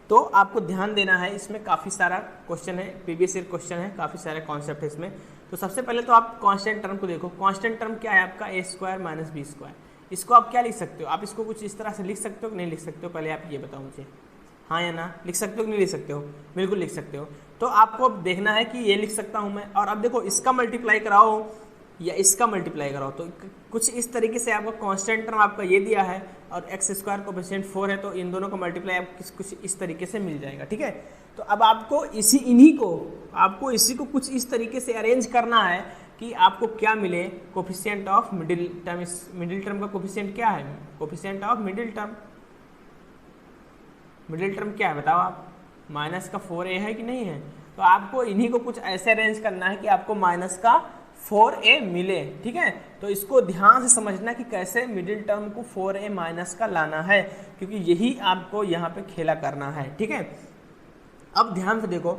तो आपको ध्यान देना है, इसमें काफ़ी सारा क्वेश्चन है, प्रीवियस ईयर क्वेश्चन है, काफ़ी सारे कॉन्सेप्ट है इसमें। तो सबसे पहले तो आप कांस्टेंट टर्म को देखो। कांस्टेंट टर्म क्या है आपका, ए स्क्वायर माइनस बी स्क्वायर। इसको आप क्या लिख सकते हो, आप इसको कुछ इस तरह से लिख सकते हो कि नहीं लिख सकते हो, पहले आप ये बताओ मुझे, हाँ या ना, लिख सकते हो कि नहीं लिख सकते हो, बिल्कुल लिख सकते हो। तो आपको अब देखना है कि ये लिख सकता हूँ मैं, और अब देखो इसका मल्टीप्लाई कराओ या इसका मल्टीप्लाई कराओ, तो कुछ इस तरीके से आपका कांस्टेंट टर्म आपका ये दिया है और एक्स स्क्वायर कोएफिशिएंट 4 है, तो इन दोनों का मल्टीप्लाई आपको कुछ इस तरीके से मिल जाएगा, ठीक है। तो अब आपको इसी को कुछ इस तरीके से अरेंज करना है कि आपको क्या मिले, coefficient of middle term. Middle term का कोएफिशिएंट क्या है, कोएफिशिएंट ऑफ मिडिल टर्म क्या है बताओ आप, माइनस का 4a है कि नहीं है। तो आपको इन्हीं को कुछ ऐसे अरेंज करना है कि आपको माइनस का 4a मिले, ठीक है। तो इसको ध्यान से समझना कि कैसे मिडिल टर्म को 4a माइनस का लाना है, क्योंकि यही आपको यहाँ पे खेला करना है, ठीक है। अब ध्यान से देखो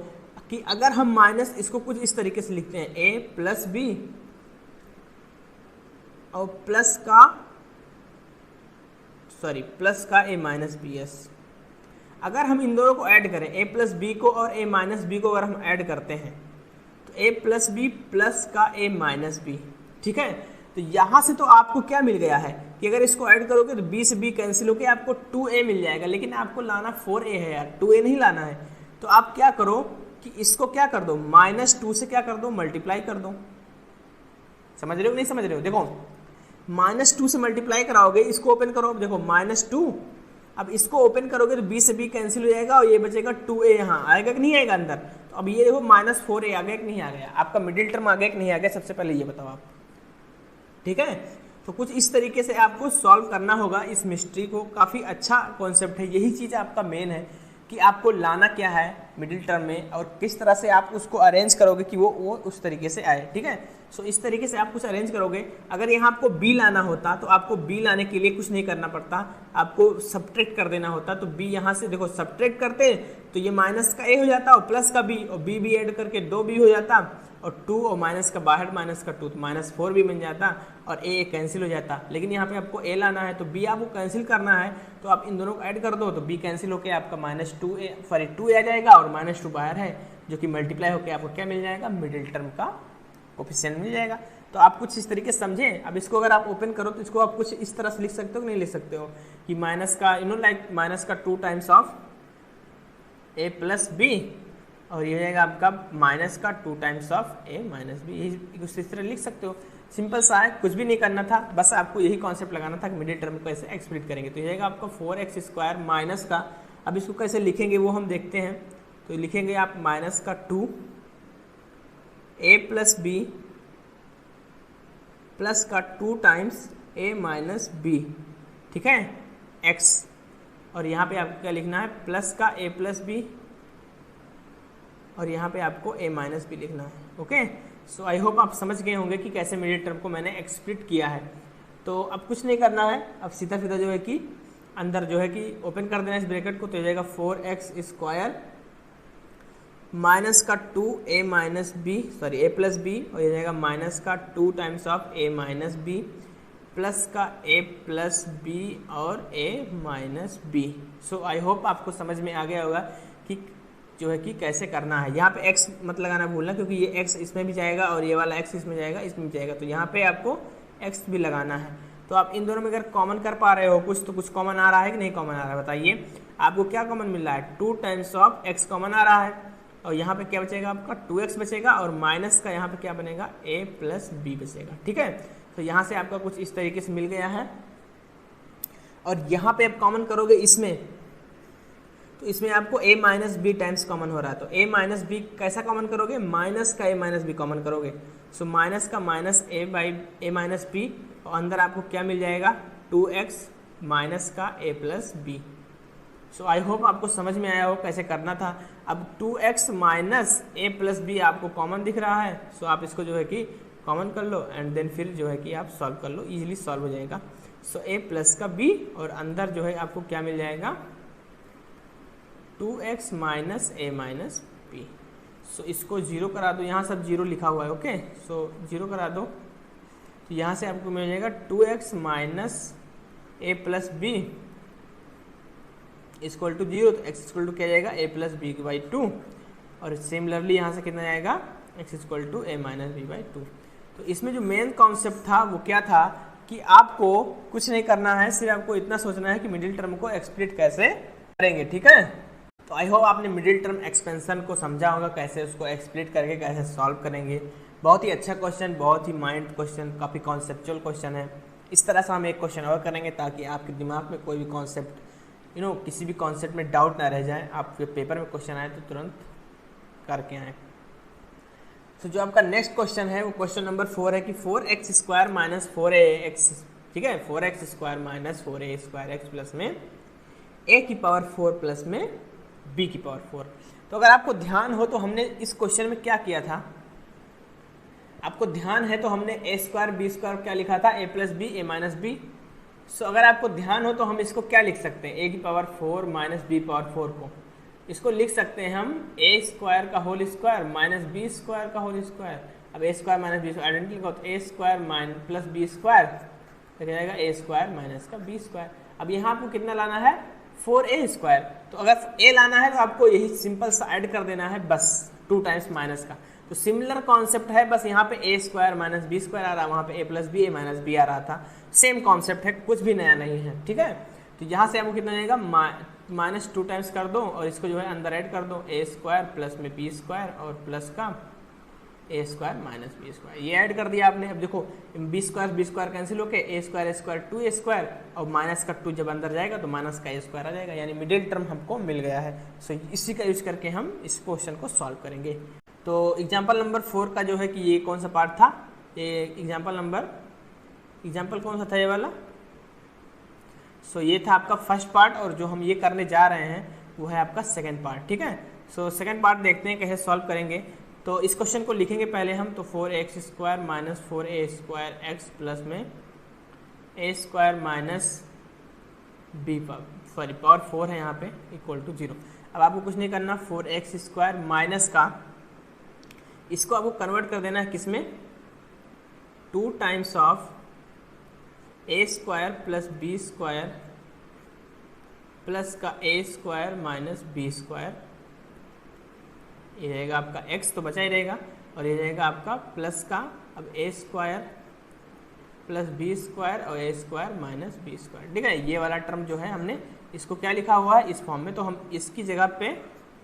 कि अगर हम माइनस इसको कुछ इस तरीके से लिखते हैं, a प्लस बी और प्लस का a माइनस बी एस। अगर हम इन दोनों को ऐड करें, a प्लस बी को और a माइनस बी को अगर हम ऐड करते हैं तो a प्लस बी प्लस का a माइनस बी, ठीक है। तो यहाँ से तो आपको क्या मिल गया है कि अगर इसको ऐड करोगे तो b से b कैंसिल होकर आपको 2a मिल जाएगा, लेकिन आपको लाना 4a है यार, 2a नहीं लाना है। तो आप क्या करो कि इसको क्या कर दो, -2 से क्या कर दो, मल्टीप्लाई कर दो। समझ रहे हो नहीं समझ रहे हो, देखो -2 से मल्टीप्लाई कराओगे, इसको ओपन करो, देखो -2, अब इसको ओपन करोगे तो b से b कैंसिल हो जाएगा और ये बचेगा 2a, यहाँ आएगा कि नहीं आएगा अंदर। तो अब ये देखो -4a आ गया कि नहीं आ गया, आपका मिडिल टर्म आ गया कि नहीं आ गया, सबसे पहले ये बताओ आप, ठीक है। तो कुछ इस तरीके से आपको सॉल्व करना होगा इस मिस्ट्री को। काफ़ी अच्छा कॉन्सेप्ट है, यही चीज़ आपका मेन है कि आपको लाना क्या है मिडिल टर्म में और किस तरह से आप उसको अरेंज करोगे कि वो उस तरीके से आए, ठीक है। सो इस तरीके से आप कुछ अरेंज करोगे। अगर यहाँ आपको b लाना होता तो आपको b लाने के लिए कुछ नहीं करना पड़ता, आपको सब्ट्रैक्ट कर देना होता। तो b यहाँ से देखो सब्ट्रैक्ट करते तो ये माइनस का a हो जाता और प्लस का b, और b ऐड करके 2b हो जाता और 2 और माइनस का बाहर माइनस का 2 तो -4 भी बन जाता और a कैंसिल हो जाता। लेकिन यहाँ पे आपको a लाना है तो b आपको कैंसिल करना है, तो आप इन दोनों को ऐड कर दो तो b कैंसिल होकर आपका -2 आ जाएगा और -2 बाहर है, जो कि मल्टीप्लाई होकर आपको क्या मिल जाएगा, मिडिल टर्म का कोएफिशिएंट मिल जाएगा। तो आप कुछ इस तरीके से समझें। अब इसको अगर आप ओपन करो तो इसको आप कुछ इस तरह से लिख सकते हो कि नहीं लिख सकते हो कि माइनस का माइनस का 2 times of a plus B और ये हो जाएगा आपका माइनस का 2 times of a minus B. यही कुछ इस तरह लिख सकते हो, सिंपल सा है, कुछ भी नहीं करना था, बस आपको यही कॉन्सेप्ट लगाना था कि मिडिल टर्म को कैसे एक्सप्लिट करेंगे। तो ये जाएगा आपका 4x स्क्वायर माइनस का, अब इसको कैसे लिखेंगे वो हम देखते हैं। तो लिखेंगे आप माइनस का 2 ए प्लस बी प्लस का 2 टाइम्स ए माइनस बी, ठीक है, एक्स। और यहाँ पे आपको क्या लिखना है, प्लस का ए प्लस बी, और यहाँ पे आपको ए माइनस बी लिखना है। ओके, सो आई होप आप समझ गए होंगे कि कैसे मिडिल टर्म को मैंने एक्सप्लिट किया है। तो अब कुछ नहीं करना है, अब सीधा सीधा जो है कि अंदर जो है कि ओपन कर देना इस ब्रैकेट को, तो हो जाएगा 4x स्क्वायर माइनस का 2a minus B, sorry a plus B, और ये जाएगा माइनस का 2 times of a minus B plus का a प्लस बी और a minus B. So I hope आपको समझ में आ गया होगा कि जो है कि कैसे करना है। यहाँ पे x मत लगाना भूलना, क्योंकि ये x इसमें भी जाएगा और ये वाला x इसमें जाएगा, इसमें भी जाएगा, तो यहाँ पे आपको x भी लगाना है। तो आप इन दोनों में अगर कॉमन कर पा रहे हो कुछ, तो कुछ कॉमन आ रहा है कि नहीं कॉमन आ रहा है, बताइए। आपको क्या कॉमन मिल रहा है, 2 टाइम्स ऑफ x कॉमन आ रहा है, और यहाँ पे क्या बचेगा आपका 2x बचेगा, और माइनस का यहाँ पे क्या बनेगा a प्लस बी बचेगा, ठीक है। तो यहाँ से आपका कुछ इस तरीके से मिल गया है। और यहाँ पे आप कॉमन करोगे इसमें, तो इसमें आपको a minus B times common हो रहा है, तो a माइनस बी कैसा कॉमन करोगे, माइनस का a माइनस बी कॉमन करोगे। सो माइनस का minus a by a minus B, और अंदर आपको क्या मिल जाएगा 2x माइनस का a plus B. So I hope आपको समझ में आया हो कैसे करना था। अब 2x minus a plus B आपको कॉमन दिख रहा है, सो आप इसको जो है कि कॉमन कर लो, एंड देन फिर जो है कि आप सॉल्व कर लो, इजीली सॉल्व हो जाएगा। सो a प्लस का b, और अंदर जो है आपको क्या मिल जाएगा 2x minus a minus B. So इसको जीरो करा दो, यहाँ सब जीरो लिखा हुआ है, ओके। सो जीरो करा दो, तो यहाँ से आपको मिल जाएगा 2x minus a plus B equal to 0, तो x इक्वल टू क्या जाएगा a प्लस बी बाई 2, और सिमिलरली यहाँ से कितना जाएगा x इक्वल टू a माइनस बी बाई 2। तो इसमें जो मेन कॉन्सेप्ट था वो क्या था कि आपको कुछ नहीं करना है, सिर्फ आपको इतना सोचना है कि मिडिल टर्म को एक्सप्लिट कैसे करेंगे, ठीक है। तो आई होप आपने मिडिल टर्म एक्सपेंशन को समझा होगा, कैसे उसको एक्सप्लिट करके कैसे सॉल्व करेंगे। बहुत ही अच्छा क्वेश्चन, बहुत ही माइंड क्वेश्चन, काफ़ी कॉन्सेप्चुअल क्वेश्चन है। इस तरह से हम एक क्वेश्चन और करेंगे ताकि आपके दिमाग में कोई भी कॉन्सेप्ट किसी भी कॉन्सेप्ट में डाउट ना रह जाए, आपके पेपर में क्वेश्चन आए तो तुरंत करके आए। तो जो आपका नेक्स्ट क्वेश्चन है वो क्वेश्चन नंबर 4 है कि 4x स्क्वायर माइनस 4ax, ठीक है, 4x square minus 4a square x plus में a की पावर 4 प्लस में b की पावर 4। तो अगर आपको ध्यान हो तो हमने इस क्वेश्चन में क्या किया था, आपको ध्यान है तो हमने a स्क्वायर बी स्क्वायर क्या लिखा था, a plus B a minus B. So अगर आपको ध्यान हो तो हम इसको क्या लिख सकते हैं, a की पावर 4 माइनस बी पावर 4 को इसको लिख सकते हैं हम a स्क्वायर का whole square minus B square का होल स्क्वायर। अब a square minus B square identity का, तो a square minus plus B square तो क्या जाएगा a स्क्वायर माइनस का बी स्क्वायर। अब यहाँ आपको कितना लाना है 4a स्क्वायर, तो अगर a लाना है तो आपको यही सिंपल सा ऐड कर देना है बस 2 टाइम्स माइनस का। तो सिमिलर कॉन्सेप्ट है, बस यहाँ पे a square minus B square आ रहा है, वहाँ पे a plus B a minus B आ रहा था। सेम कॉन्सेप्ट है, कुछ भी नया नहीं है, ठीक है। तो यहाँ से आपको कितना जाएगा माइनस 2 टाइम्स कर दो, और इसको जो है अंदर ऐड कर दो a स्क्वायर प्लस में बी स्क्वायर और प्लस का a square minus B square, ये ऐड कर दिया आपने। अब देखो बी स्क्वायर कैंसिल होके a स्क्वायर 2a स्क्वायर, और माइनस का 2 जब अंदर जाएगा तो माइनस का a स्क्वायर आ जाएगा, यानी मिडिल टर्म हमको मिल गया है। सो इसी का यूज करके हम इस क्वेश्चन को सॉल्व करेंगे। तो एग्जाम्पल नंबर 4 का जो है कि ये कौन सा पार्ट था, ये एग्जाम्पल कौन सा था ये वाला। सो ये था आपका फर्स्ट पार्ट, और जो हम ये करने जा रहे हैं वो है आपका सेकंड पार्ट, ठीक है। सो सेकंड पार्ट देखते हैं कैसे सॉल्व करेंगे। तो इस क्वेश्चन को लिखेंगे पहले हम, तो 4x square minus 4a square x plus में a square minus B power 4 है यहाँ पे इक्वल टू 0। अब आपको कुछ नहीं करना, 4x स्क्वायर माइनस का इसको आपको कन्वर्ट कर देना है किसमें, 2 times of a square plus B square plus का a square minus B square, ये रहेगा आपका x तो बचा ही रहेगा, और ये रहेगा आपका प्लस का अब a square plus B square और a square minus B square, ठीक है। ये वाला टर्म जो है हमने इसको क्या लिखा हुआ है इस फॉर्म में, तो हम इसकी जगह पे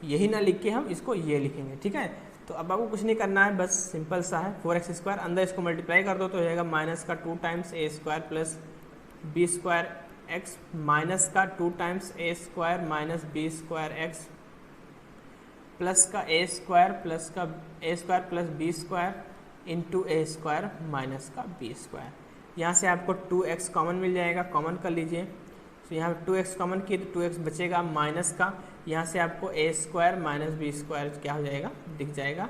यही ना लिख के हम इसको ये लिखेंगे, ठीक है। तो अब आपको कुछ नहीं करना है, बस सिंपल सा है, 4x स्क्वायर अंदर इसको मल्टीप्लाई कर दो तो हो जाएगा माइनस का 2 times a square plus B square X minus का 2 times a square minus B square x plus का ए स्क्वायर प्लस का A square plus B square into A square minus का बी स्क्वायर। यहाँ से आपको 2x common मिल जाएगा, common कर लीजिए। तो यहाँ पे 2x कॉमन किए तो 2x बचेगा माइनस का, यहाँ से आपको ए स्क्वायर माइनस बी स्क्वायर क्या हो जाएगा, दिख जाएगा।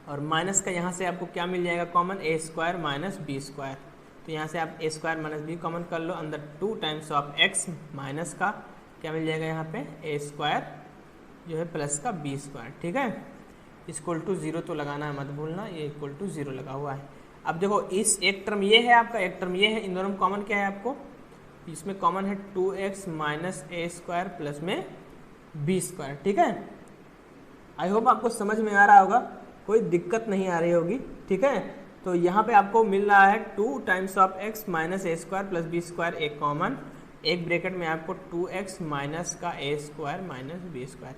और माइनस का यहाँ से आपको क्या मिल जाएगा कॉमन, ए स्क्वायर माइनस बी स्क्वायर। तो यहाँ से आप ए स्क्वायर माइनस बी कॉमन कर लो, अंदर 2 टाइम्स ऑफ एक्स माइनस का क्या मिल जाएगा यहाँ पे ए स्क्वायर जो है प्लस का बी स्क्वायर। ठीक है, इक्वल टू 0 तो लगाना है, मत भूलना, ये इक्वल टू 0 लगा हुआ है। अब देखो इस एक टर्म ये है आपका, एक टर्म ये है, इन दोनों में कॉमन क्या है आपको, इसमें कॉमन है 2x minus A square plus में बी स्क्वायर। ठीक है, आई होप आपको समझ में आ रहा होगा, कोई दिक्कत नहीं आ रही होगी। ठीक है, तो यहाँ पे आपको मिल रहा है 2 times of x minus A square plus B square, एक कॉमन, एक ब्रैकेट में आपको 2x माइनस का A square minus B square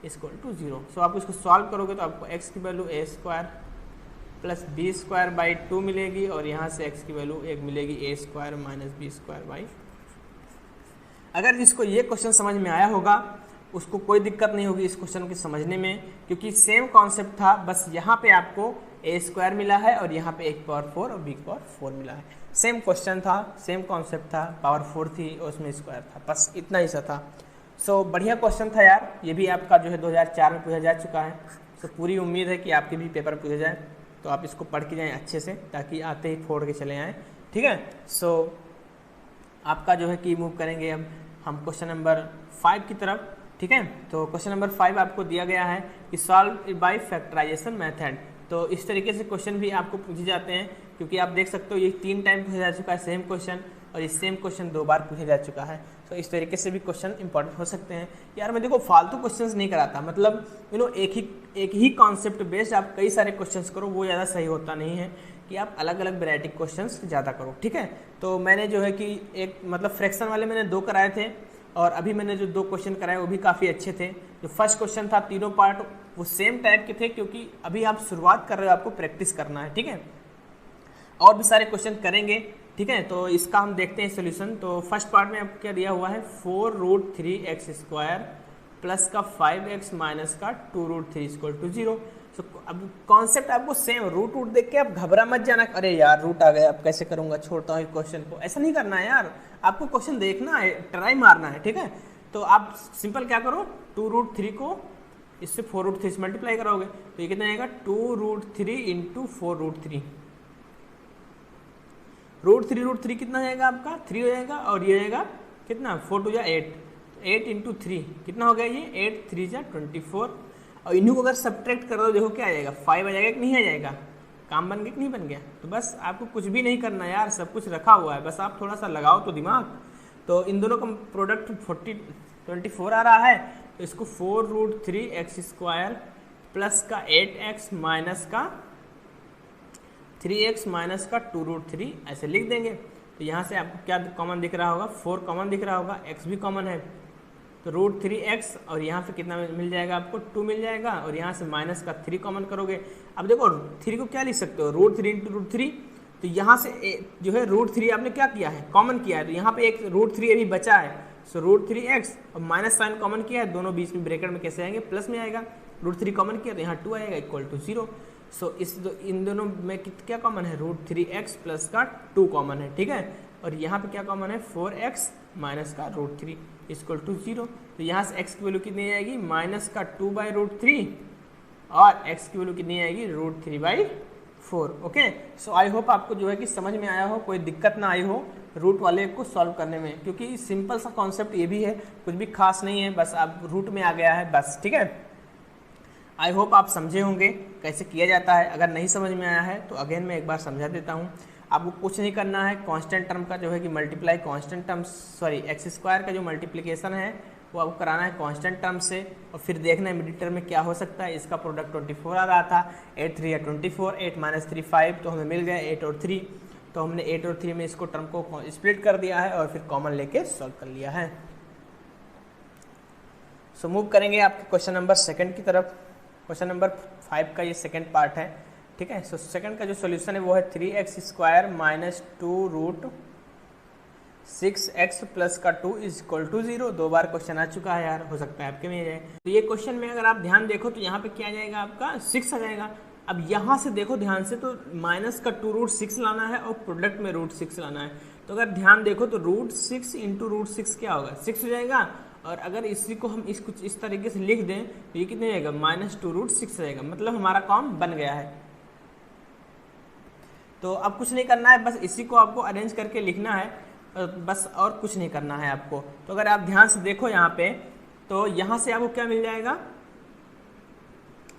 equal to 0। So आप इसको सॉल्व करोगे तो आपको x की value A square plus B square by 2 मिलेगी, और यहाँ से x की वैल्यू एक मिलेगी A square minus B square by. अगर जिसको ये क्वेश्चन समझ में आया होगा उसको कोई दिक्कत नहीं होगी इस क्वेश्चन को समझने में, क्योंकि सेम कॉन्सेप्ट था, बस यहाँ पे आपको ए स्क्वायर मिला है और यहाँ पे एक पावर 4 और बी पावर 4 मिला है। सेम क्वेश्चन था, सेम कॉन्सेप्ट था, पावर 4 थी और उसमें स्क्वायर था, बस इतना ही सा था। सो बढ़िया क्वेश्चन था यार, ये भी आपका जो है 2004 में पूछा जा चुका है। सो पूरी उम्मीद है कि आपके भी पेपर पूछे जाए, तो आप इसको पढ़ के जाएँ अच्छे से, ताकि आते ही फोड़ के चले आएँ। ठीक है, सो आपका जो है कि मूव करेंगे अब हम क्वेश्चन नंबर 5 की तरफ। ठीक है, तो क्वेश्चन नंबर 5 आपको दिया गया है कि सॉल्व बाय फैक्टराइजेशन मेथड। तो इस तरीके से क्वेश्चन भी आपको पूछे जाते हैं, क्योंकि आप देख सकते हो ये 3 टाइम पूछा जा चुका है सेम क्वेश्चन, और ये सेम क्वेश्चन 2 बार पूछा जा चुका है। तो इस तरीके से भी क्वेश्चन इंपॉर्टेंट हो सकते हैं। यार मैं देखो फालतू क्वेश्चंस नहीं कराता, मतलब एक ही कॉन्सेप्ट बेस्ड आप कई सारे क्वेश्चंस करो, वो ज़्यादा सही होता नहीं है कि आप अलग अलग वैरायटी क्वेश्चंस ज़्यादा करो। ठीक है, तो मैंने जो है कि एक मतलब फ्रैक्शन वाले मैंने 2 कराए थे, और अभी मैंने जो 2 क्वेश्चन कराए वो भी काफ़ी अच्छे थे। जो फर्स्ट क्वेश्चन था तीनों पार्ट वो सेम टाइप के थे, क्योंकि अभी आप शुरुआत कर रहे हो, आपको प्रैक्टिस करना है। ठीक है, और भी सारे क्वेश्चन करेंगे। ठीक है, तो इसका हम देखते हैं सोल्यूशन। तो फर्स्ट पार्ट में आपको क्या दिया हुआ है, 4√3x स्क्वायर प्लस का 5x माइनस का 2√3 इक्वल टू 0। तो अब कॉन्सेप्ट आपको सेम, रूट देख के आप घबरा मत जाना, अरे यार रूट आ गया अब कैसे करूंगा, छोड़ता हूँ क्वेश्चन को, ऐसा नहीं करना है यार, आपको क्वेश्चन देखना है, ट्राई मारना है। ठीक है, तो आप सिंपल क्या करो, 2√3 को इससे 4√3 से मल्टीप्लाई करोगे तो ये कितना आएगा, 2√3 इंटू 4√3। √3 कितना जाएगा आपका, 3 हो जाएगा, और ये जाएगा कितना, 4 2 8, 8 इंटू 3 कितना हो गया, ये 8 3 24। और इन्हीं को अगर सब्ट्रैक्ट कर दो, देखो क्या आ जाएगा, 5 आ जाएगा कि नहीं आ जाएगा, काम बन गया कि नहीं बन गया। तो बस आपको कुछ भी नहीं करना यार, सब कुछ रखा हुआ है, बस आप थोड़ा सा लगाओ तो दिमाग। तो इन दोनों का प्रोडक्ट 24 आ रहा है, तो इसको 4√3x स्क्वायर प्लस का 8x माइनस का 3x माइनस का 2√3 ऐसे लिख देंगे। तो यहाँ से आपको क्या कॉमन दिख रहा होगा, 4 कॉमन दिख रहा होगा, x भी कॉमन है, तो √3x, और यहाँ से कितना मिल जाएगा आपको, 2 मिल जाएगा, और यहाँ से माइनस का 3 कॉमन करोगे। अब देखो 3 को क्या लिख सकते हो, √3 इंटू √3, तो यहाँ से जो है √3 आपने क्या किया है, कॉमन किया है, तो यहाँ पे एक √3 अभी बचा है, सो √3x और माइनस साइन कॉमन किया है, दोनों बीच में ब्रैकेट में कैसे आएंगे, प्लस में आएगा, √3 कॉमन किया तो यहाँ 2 आएगा इक्वल टू 0। सो इन दोनों में क्या कॉमन है, √3x प्लस का 2 कॉमन है। ठीक है, और यहाँ पे क्या कॉमन है, 4x माइनस का √3 इक्वल टू 0। तो यहाँ से x की वैल्यू कितनी आएगी, माइनस का 2/√3, और x की वैल्यू कितनी आएगी, √3/4। ओके, सो आई होप आपको जो है कि समझ में आया हो, कोई दिक्कत ना आई हो रूट वाले को सॉल्व करने में, क्योंकि सिंपल सा कॉन्सेप्ट ये भी है, कुछ भी खास नहीं है, बस आप रूट में आ गया है बस। ठीक है, आई होप आप समझे होंगे कैसे किया जाता है। अगर नहीं समझ में आया है तो अगेन मैं एक बार समझा देता हूँ। आपको कुछ नहीं करना है, कांस्टेंट टर्म का जो है कि multiply constant term x square का जो मल्टीप्लिकेशन है वो आपको कराना है कांस्टेंट टर्म से, और फिर देखना है मिड टर्म में क्या हो सकता है। इसका प्रोडक्ट 24 आ रहा था, 8 3 24, 8 - 3 5, तो हमें मिल गया 8 और 3, तो हमने 8 और 3 में इसको टर्म को स्प्लिट कर दिया है और फिर कॉमन लेके सॉल्व कर लिया है। सो मूव करेंगे आपके क्वेश्चन नंबर 2 की तरफ। क्वेश्चन नंबर 5 का ये सेकंड पार्ट है। ठीक है, सो सेकंड का जो सॉल्यूशन है वो है 3x square minus 2 6x plus का 2 इज इक्वल टू 0। 2 बार क्वेश्चन आ चुका है यार, हो सकता है आपके में आ जाए। तो ये क्वेश्चन में अगर आप ध्यान देखो तो यहाँ पे क्या आ जाएगा आपका 6 आ जाएगा। अब यहाँ से देखो ध्यान से, तो माइनस का 2√6 लाना है और प्रोडक्ट में √6 लाना है। तो अगर ध्यान देखो तो √6 इंटू √6 क्या होगा, 6 हो जाएगा। और अगर इसी को हम कुछ इस तरीके से लिख दें तो ये कितने जाएगा, -2√6 जाएगा। मतलब हमारा काम बन गया है। तो अब कुछ नहीं करना है, बस इसी को आपको अरेंज करके लिखना है, बस और कुछ नहीं करना है आपको। तो अगर आप ध्यान से देखो यहाँ पे, तो यहाँ से आपको क्या मिल जाएगा,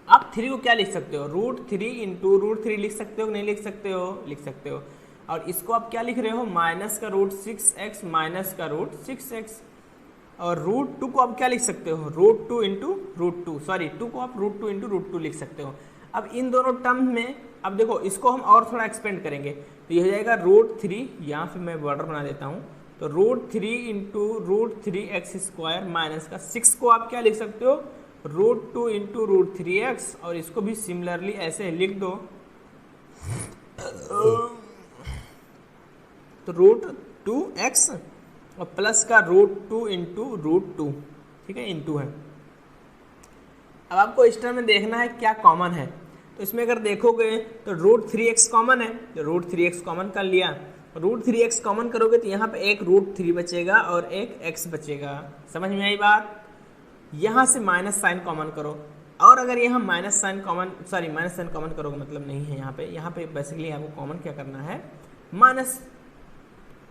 आप 3 को क्या लिख सकते हो, √3 इंटू √3 लिख सकते हो, नहीं लिख सकते हो, लिख सकते हो। और इसको आप क्या लिख रहे हो, माइनस का √6x माइनस का √6x। और √2 को आप क्या लिख सकते हो, √2 इंटू √2, सॉरी 2 को आप √2 इंटू √2 लिख सकते हो। अब इन दोनों टर्म में अब देखो इसको हम और थोड़ा एक्सपेंड करेंगे तो ये हो जाएगा √3, यहाँ पे मैं बॉर्डर बना देता हूँ, तो √3 इंटू √3x² माइनस का 6 को आप क्या लिख सकते हो, √2 इंटू √3x। और इसको भी सिमिलरली ऐसे लिख दो, तो √2x और प्लस का √2 इंटू √2, ठीक है, इंटू है। अब आपको इस टर्म में देखना है क्या कॉमन है। तो इसमें अगर देखोगे तो √3x कॉमन है, तो √3x कॉमन कर लिया। √3x कॉमन करोगे तो यहाँ पे एक √3 बचेगा और एक x बचेगा। समझ में आई बात। यहाँ से माइनस साइन कॉमन करो, और अगर यहाँ माइनस साइन कॉमन करोगे मतलब नहीं है यहाँ पे बेसिकली आपको कॉमन क्या करना है, माइनस।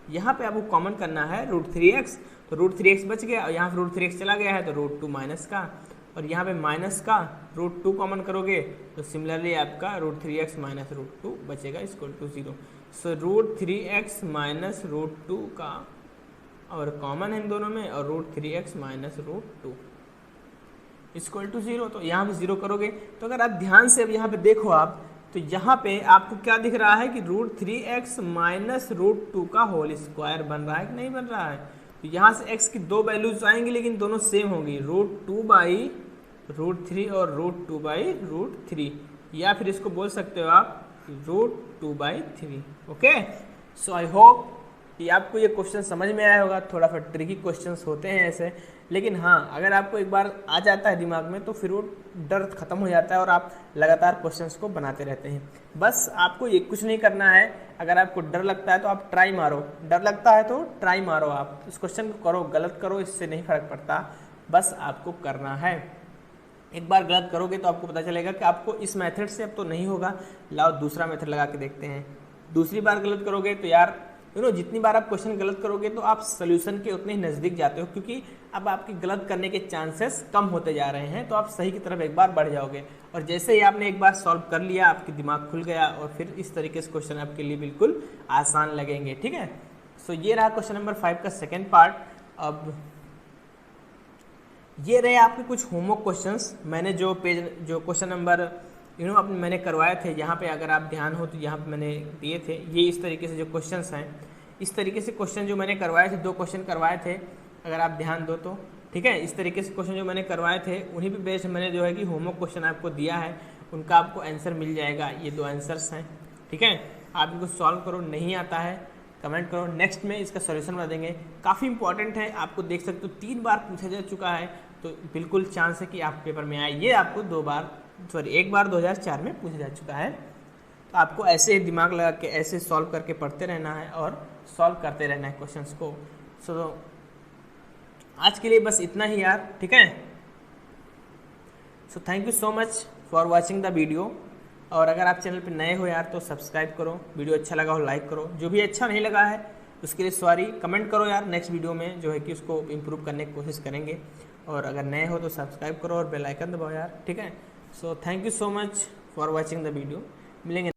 यहाँ पे आपको कॉमन करना है √3x, तो √3x बच गया और यहाँ पे √3x चला गया है तो √2 माइनस का, और यहाँ पे माइनस का √2 कॉमन करोगे तो सिमिलरली आपका √3x माइनस √2 बचेगा equal to 0। So √3x minus √2 का और कॉमन है इन दोनों में, और √3x माइनस √2 इक्वल टू 0। तो यहाँ पे 0 करोगे तो अगर आप ध्यान से अब यहाँ पे देखो आप, तो यहाँ पे आपको क्या दिख रहा है कि √3x माइनस √2 का होल स्क्वायर बन रहा है कि नहीं बन रहा है। तो यहाँ से x की 2 वैल्यूज आएंगी लेकिन दोनों सेम होंगी, √2/√3 और √2/√3, या फिर इसको बोल सकते हो आप √2/3। ओके, सो आई होप कि आपको ये क्वेश्चन समझ में आया होगा। थोड़ा सा ट्रिकी क्वेश्चंस होते हैं ऐसे, लेकिन हाँ अगर आपको एक बार आ जाता है दिमाग में तो फिर वो डर खत्म हो जाता है और आप लगातार क्वेश्चंस को बनाते रहते हैं। बस आपको ये कुछ नहीं करना है। अगर आपको डर लगता है तो आप ट्राई मारो, डर लगता है तो ट्राई मारो, आप इस क्वेश्चन को करो, गलत करो, इससे नहीं फर्क पड़ता, बस आपको करना है। एक बार गलत करोगे तो आपको पता चलेगा कि आपको इस मेथड से अब तो नहीं होगा, लाओ दूसरा मेथड लगा के देखते हैं। दूसरी बार गलत करोगे तो यार जितनी बार आप क्वेश्चन गलत करोगे तो आप सोल्यूशन के उतने ही नज़दीक जाते हो, क्योंकि अब आपके गलत करने के चांसेस कम होते जा रहे हैं, तो आप सही की तरफ एक बार बढ़ जाओगे। और जैसे ही आपने एक बार सॉल्व कर लिया, आपके दिमाग खुल गया और फिर इस तरीके से क्वेश्चन आपके लिए बिल्कुल आसान लगेंगे। ठीक है, सो ये रहा क्वेश्चन नंबर 5 का सेकेंड पार्ट। अब ये रहे आपके कुछ होमवर्क क्वेश्चंस। मैंने जो क्वेश्चन नंबर अपने मैंने करवाए थे, यहाँ पे अगर आप ध्यान हो तो यहाँ पे मैंने दिए थे, ये इस तरीके से जो क्वेश्चंस हैं, इस तरीके से क्वेश्चन जो मैंने करवाए थे, 2 क्वेश्चन करवाए थे, अगर आप ध्यान दो तो ठीक है। इस तरीके से क्वेश्चन जो मैंने करवाए थे उन्हीं पे बेस्ड मैंने जो है कि होमवर्क क्वेश्चन आपको दिया है, उनका आपको आंसर मिल जाएगा। ये 2 आंसर्स हैं, ठीक है। आप इनको सॉल्व करो, नहीं आता है कमेंट करो, नेक्स्ट में इसका सोल्यूशन बता देंगे। काफ़ी इंपॉर्टेंट है, आपको देख सकते हो 3 बार पूछा जा चुका है, तो बिल्कुल चांस है कि आप पेपर में आए। ये आपको 1 बार 2004 में पूछा जा चुका है। तो आपको ऐसे ही दिमाग लगा के ऐसे सॉल्व करके पढ़ते रहना है और सॉल्व करते रहना है क्वेश्चंस को। सो आज के लिए बस इतना ही यार, ठीक है। So thank you so much for watching the video. और अगर आप चैनल पर नए हो यार तो सब्सक्राइब करो, वीडियो अच्छा लगा हो लाइक करो, जो भी अच्छा नहीं लगा है उसके लिए सॉरी, कमेंट करो यार, नेक्स्ट वीडियो में जो है कि उसको इम्प्रूव करने की कोशिश करेंगे। और अगर नए हो तो सब्सक्राइब करो और बेल आइकन दबाओ यार, ठीक है। So thank you so much for watching the video. मिलेंगे